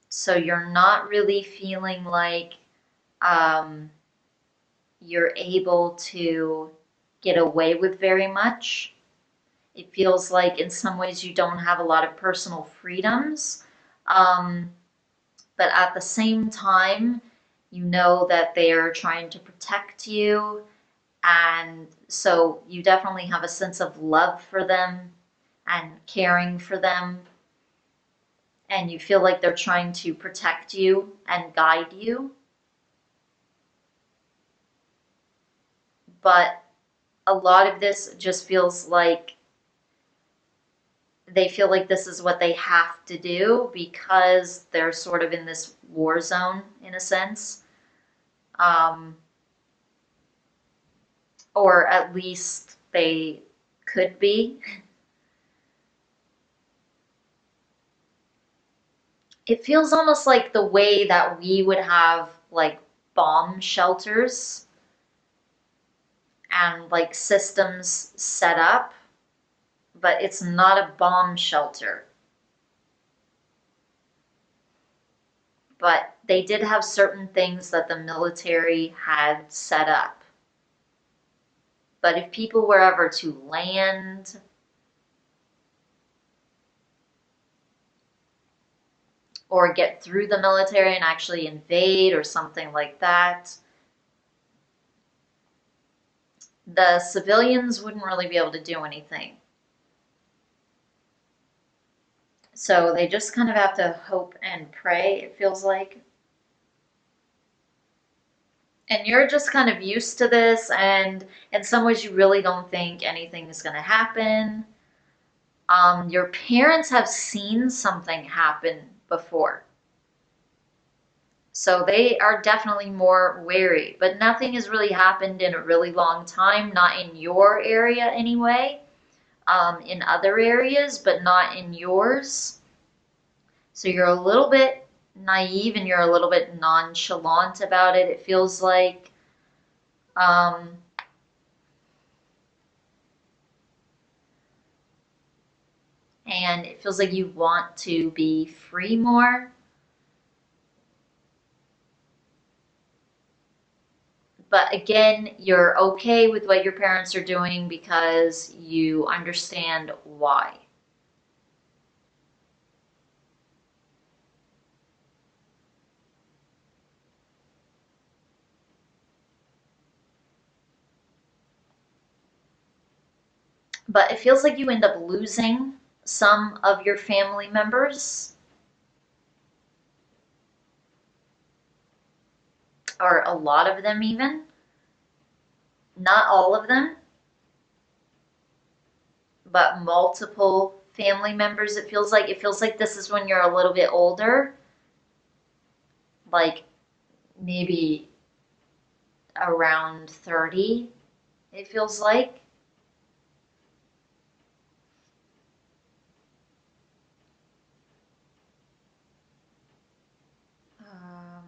so you're not really feeling like um, you're able to get away with very much. It feels like in some ways you don't have a lot of personal freedoms. Um, but at the same time, you know that they're trying to protect you. And so you definitely have a sense of love for them and caring for them. And you feel like they're trying to protect you and guide you. But a lot of this just feels like they feel like this is what they have to do because they're sort of in this war zone in a sense. Um, or at least they could be. It feels almost like the way that we would have like bomb shelters and like systems set up, but it's not a bomb shelter. But they did have certain things that the military had set up. But if people were ever to land or get through the military and actually invade or something like that, the civilians wouldn't really be able to do anything. So they just kind of have to hope and pray, it feels like. And you're just kind of used to this, and in some ways, you really don't think anything is going to happen. Your parents have seen something happen before. So they are definitely more wary, but nothing has really happened in a really long time, not in your area anyway, in other areas, but not in yours. So you're a little bit naive and you're a little bit nonchalant about it. It feels like, um, and it feels like you want to be free more. But again, you're okay with what your parents are doing because you understand why. But it feels like you end up losing some of your family members, or a lot of them even. Not all of them, but multiple family members. It feels like this is when you're a little bit older, like maybe around 30, it feels like. Um,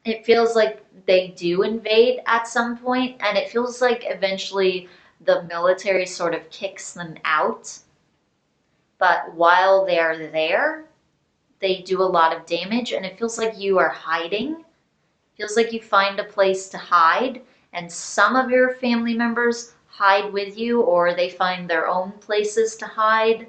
it feels like they do invade at some point, and it feels like eventually the military sort of kicks them out. But while they're there, they do a lot of damage, and it feels like you are hiding. Feels like you find a place to hide, and some of your family members hide with you, or they find their own places to hide,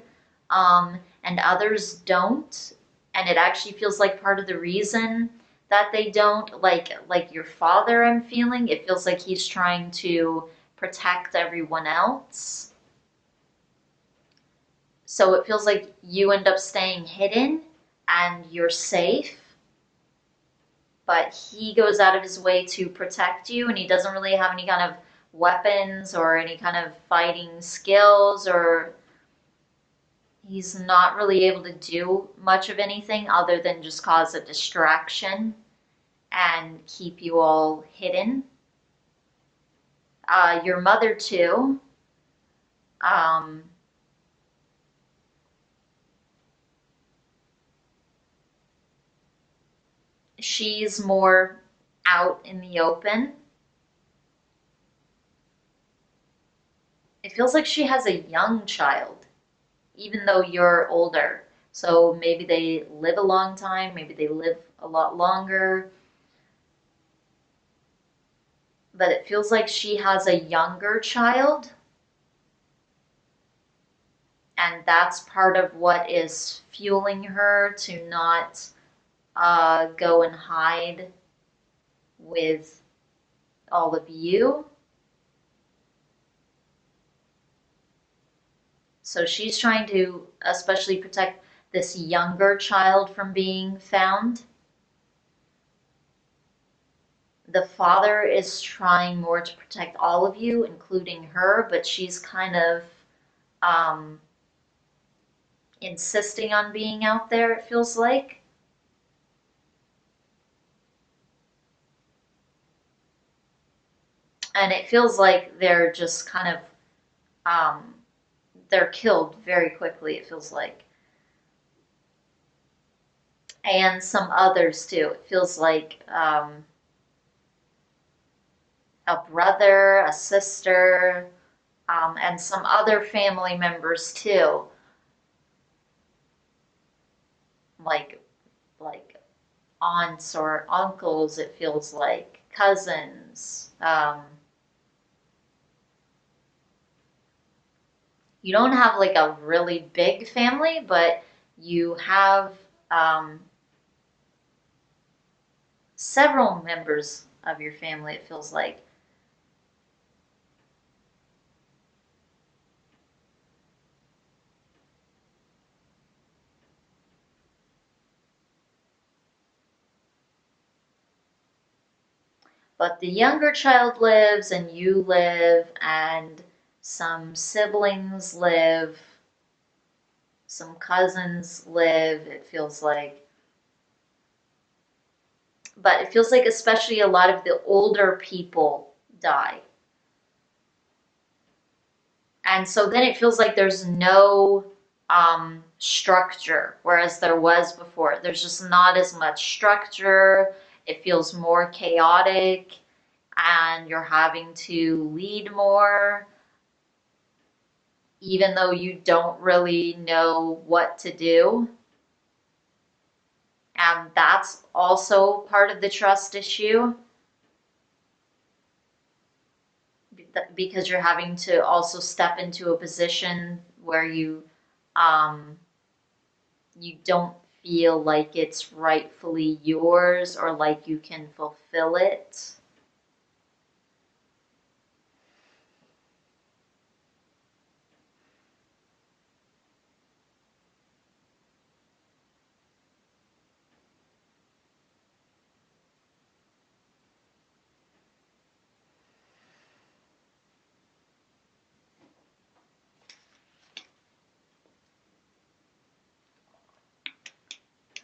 and others don't. And it actually feels like part of the reason that they don't, like your father, I'm feeling, it feels like he's trying to protect everyone else. So it feels like you end up staying hidden and you're safe, but he goes out of his way to protect you, and he doesn't really have any kind of weapons or any kind of fighting skills, or he's not really able to do much of anything other than just cause a distraction and keep you all hidden. Your mother too. Um, she's more out in the open. It feels like she has a young child, even though you're older. So maybe they live a long time, maybe they live a lot longer, but it feels like she has a younger child, and that's part of what is fueling her to not go and hide with all of you. So she's trying to especially protect this younger child from being found. The father is trying more to protect all of you, including her, but she's kind of um, insisting on being out there, it feels like. And it feels like they're just kind of, um, they're killed very quickly, it feels like. And some others too. It feels like a brother, a sister, and some other family members too, like like aunts or uncles. It feels like cousins. You don't have like a really big family, but you have um, several members of your family. It feels like. But the younger child lives, and you live, and some siblings live, some cousins live, it feels like. But it feels like especially a lot of the older people die. And so then it feels like there's no structure, whereas there was before. There's just not as much structure. It feels more chaotic, and you're having to lead more, even though you don't really know what to do. And that's also part of the trust issue, because you're having to also step into a position where um, you don't feel like it's rightfully yours or like you can fulfill it.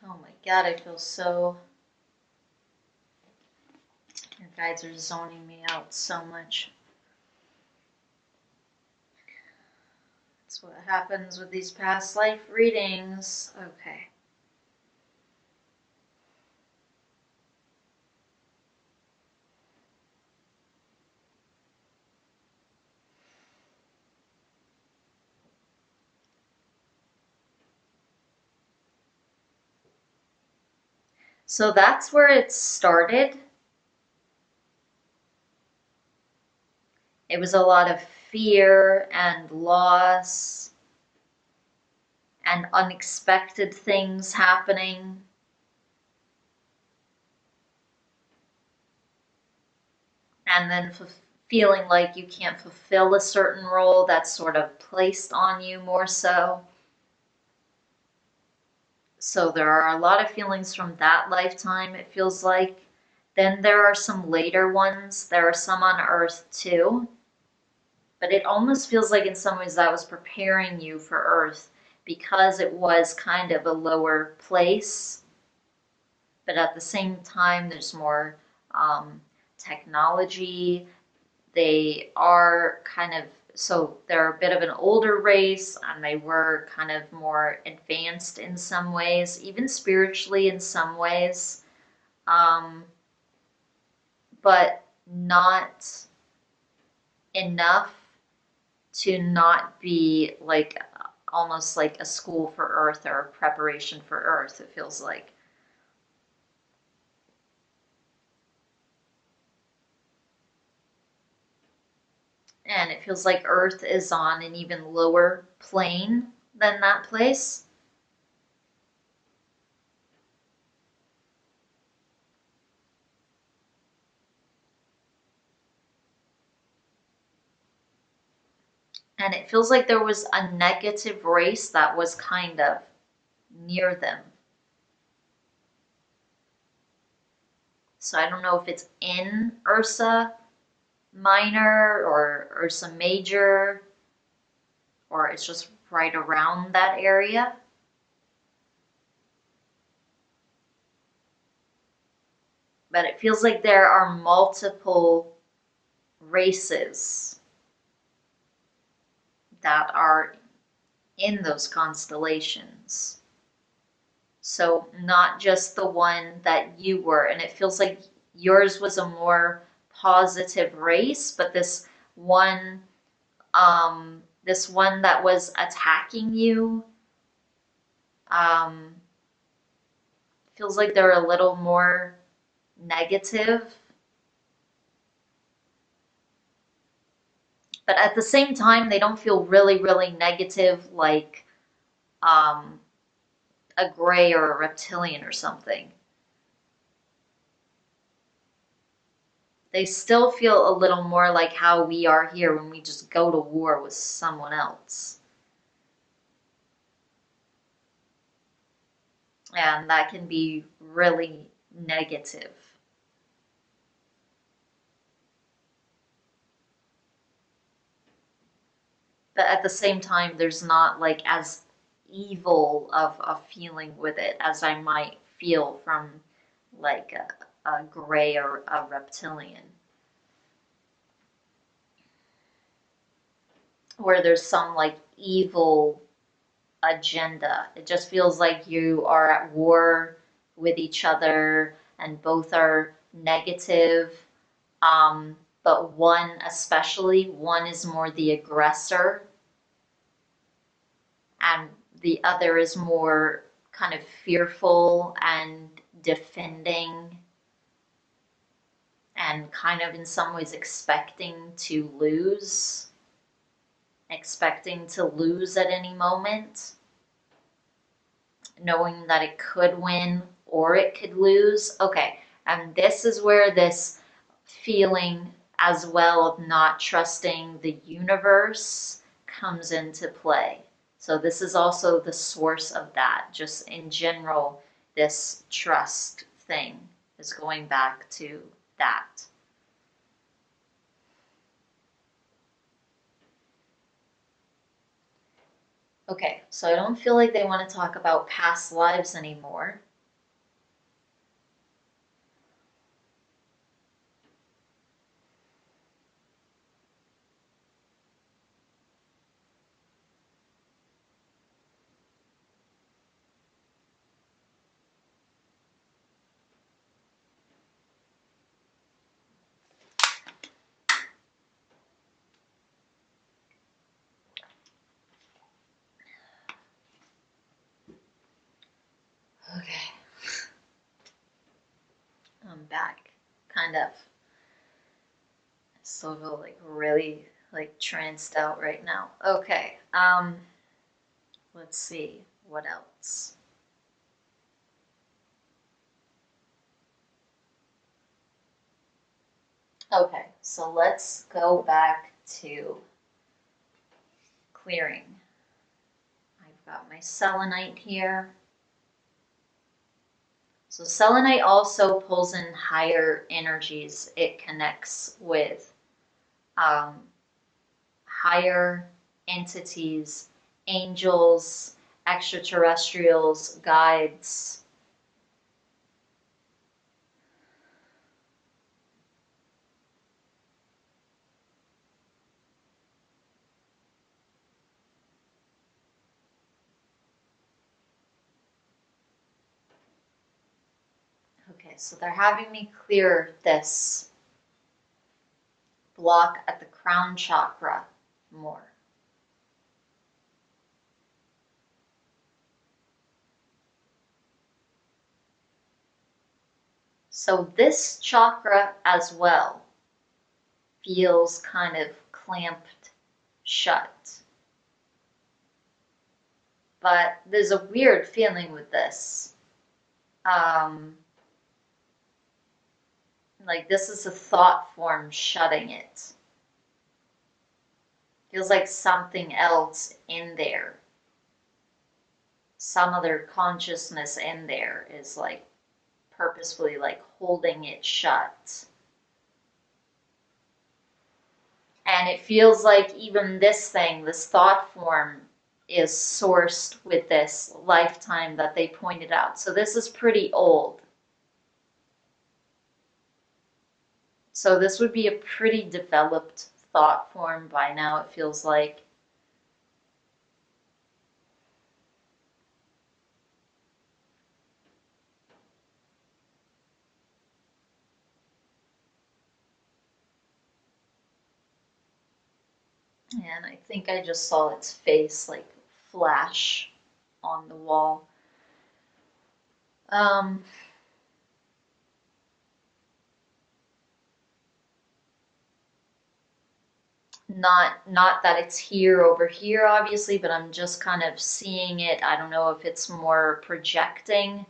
Oh my God, I feel so. Your guides are zoning me out so much. That's what happens with these past life readings. Okay. So that's where it started. It was a lot of fear and loss and unexpected things happening. And then feeling like you can't fulfill a certain role that's sort of placed on you more so. So there are a lot of feelings from that lifetime, it feels like. Then there are some later ones. There are some on Earth too. But it almost feels like in some ways that was preparing you for Earth because it was kind of a lower place. But at the same time, there's more technology. They are kind of, so they're a bit of an older race and they were kind of more advanced in some ways, even spiritually in some ways, but not enough to not be like almost like a school for Earth or a preparation for Earth, it feels like. And it feels like Earth is on an even lower plane than that place. And it feels like there was a negative race that was kind of near them. So I don't know if it's in Ursa Minor or Ursa Major, or it's just right around that area. But it feels like there are multiple races that are in those constellations. So not just the one that you were, and it feels like yours was a more positive race, but this one that was attacking you, um, feels like they're a little more negative. But at the same time, they don't feel really, really negative like um, a gray or a reptilian or something. They still feel a little more like how we are here when we just go to war with someone else. And that can be really negative. But at the same time, there's not like as evil of a feeling with it as I might feel from like a gray or a reptilian, where there's some like evil agenda. It just feels like you are at war with each other and both are negative. But one is more the aggressor and the other is more kind of fearful and defending and kind of in some ways expecting to lose at any moment, knowing that it could win or it could lose. Okay, and this is where this feeling as well of not trusting the universe comes into play. So this is also the source of that. Just in general, this trust thing is going back to that. Okay, so I don't feel like they want to talk about past lives anymore. Okay. back, kind of. I still feel like really like tranced out right now. Okay, let's see what else. Okay, so let's go back to clearing. I've got my selenite here. So selenite also pulls in higher energies. It connects with um, higher entities, angels, extraterrestrials, guides. Okay, so they're having me clear this block at the crown chakra more. So this chakra as well feels kind of clamped shut. But there's a weird feeling with this. Like this is a thought form shutting it. Feels like something else in there. Some other consciousness in there is like purposefully like holding it shut. And it feels like even this thing, this thought form, is sourced with this lifetime that they pointed out. So this is pretty old. So this would be a pretty developed thought form by now, it feels like. And I think I just saw its face like flash on the wall. Um, not that it's here over here, obviously, but I'm just kind of seeing it. I don't know if it's more projecting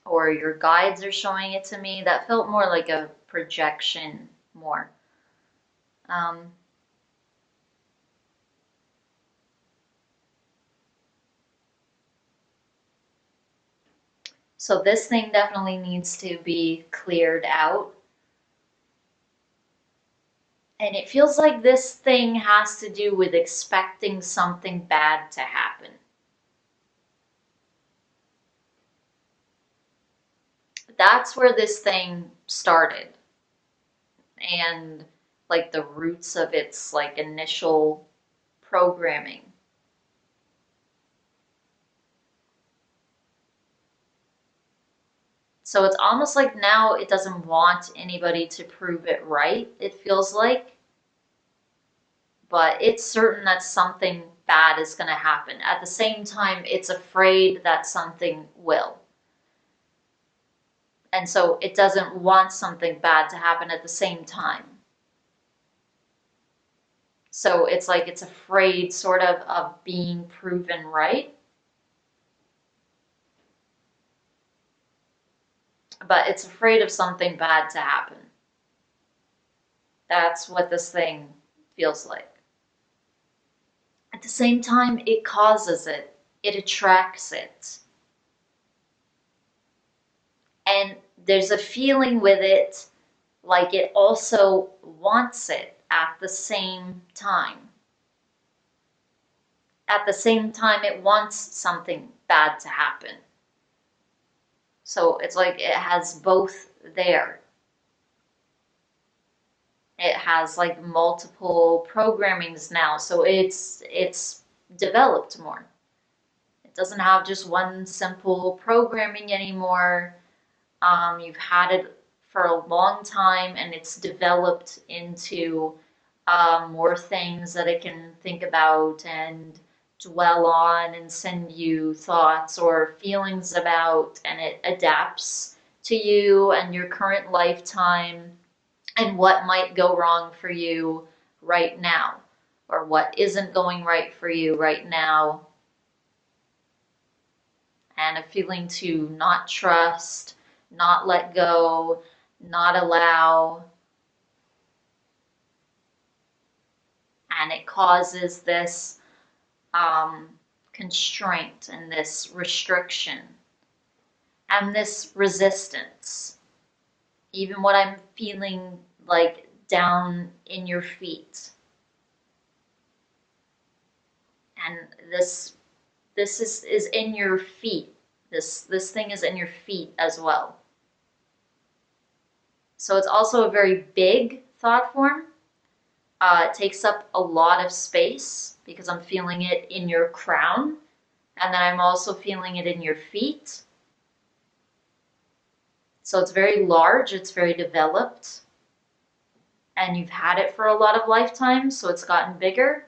or your guides are showing it to me. That felt more like a projection more. Um, so this thing definitely needs to be cleared out. And it feels like this thing has to do with expecting something bad to happen. That's where this thing started. And like the roots of its like initial programming. So it's almost like now it doesn't want anybody to prove it right, it feels like. But it's certain that something bad is going to happen. At the same time, it's afraid that something will. And so it doesn't want something bad to happen at the same time. So it's like it's afraid sort of being proven right. But it's afraid of something bad to happen. That's what this thing feels like. At the same time, it causes it. It attracts it. And there's a feeling with it like it also wants it at the same time. At the same time, it wants something bad to happen. So it's like it has both there. It has like multiple programmings now, so it's developed more. It doesn't have just one simple programming anymore. You've had it for a long time, and it's developed into more things that it can think about and dwell on and send you thoughts or feelings about, and it adapts to you and your current lifetime and what might go wrong for you right now, or what isn't going right for you right now, and a feeling to not trust, not let go, not allow. And it causes this constraint and this restriction and this resistance. Even what I'm feeling like down in your feet. And this is in your feet. This thing is in your feet as well. So it's also a very big thought form. It takes up a lot of space because I'm feeling it in your crown, and then I'm also feeling it in your feet. So it's very large, it's very developed, and you've had it for a lot of lifetimes, so it's gotten bigger.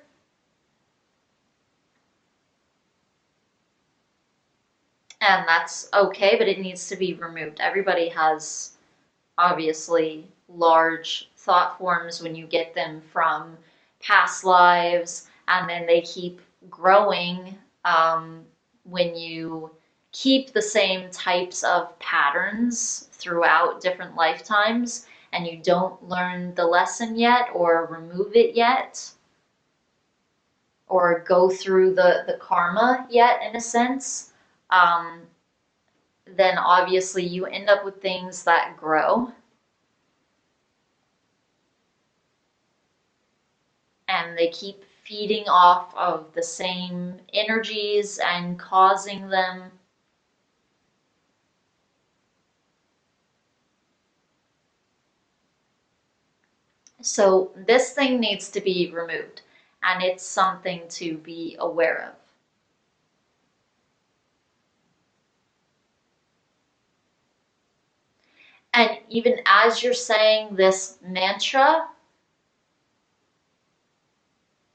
And that's okay, but it needs to be removed. Everybody has obviously large thought forms when you get them from past lives, and then they keep growing when you keep the same types of patterns throughout different lifetimes and you don't learn the lesson yet or remove it yet or go through the karma yet, in a sense, then obviously you end up with things that grow. And they keep feeding off of the same energies and causing them so this thing needs to be removed, and it's something to be aware of. And even as you're saying this mantra,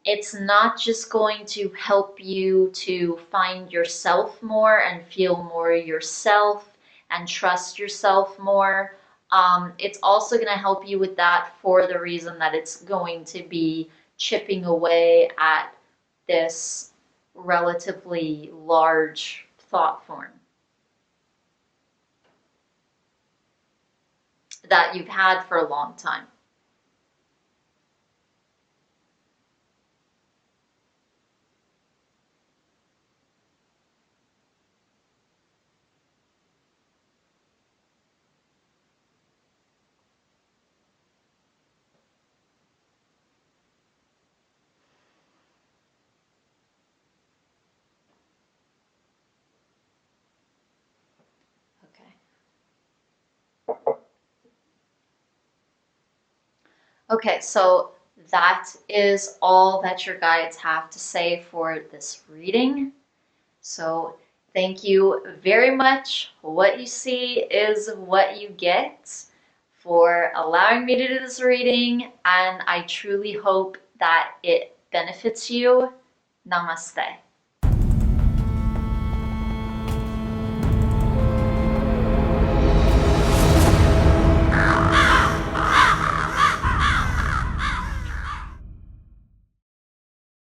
it's not just going to help you to find yourself more and feel more yourself and trust yourself more. It's also going to help you with that for the reason that it's going to be chipping away at this relatively large thought form that you've had for a long time. Okay, so that is all that your guides have to say for this reading. So thank you very much. What you see is what you get, for allowing me to do this reading, and I truly hope that it benefits you. Namaste.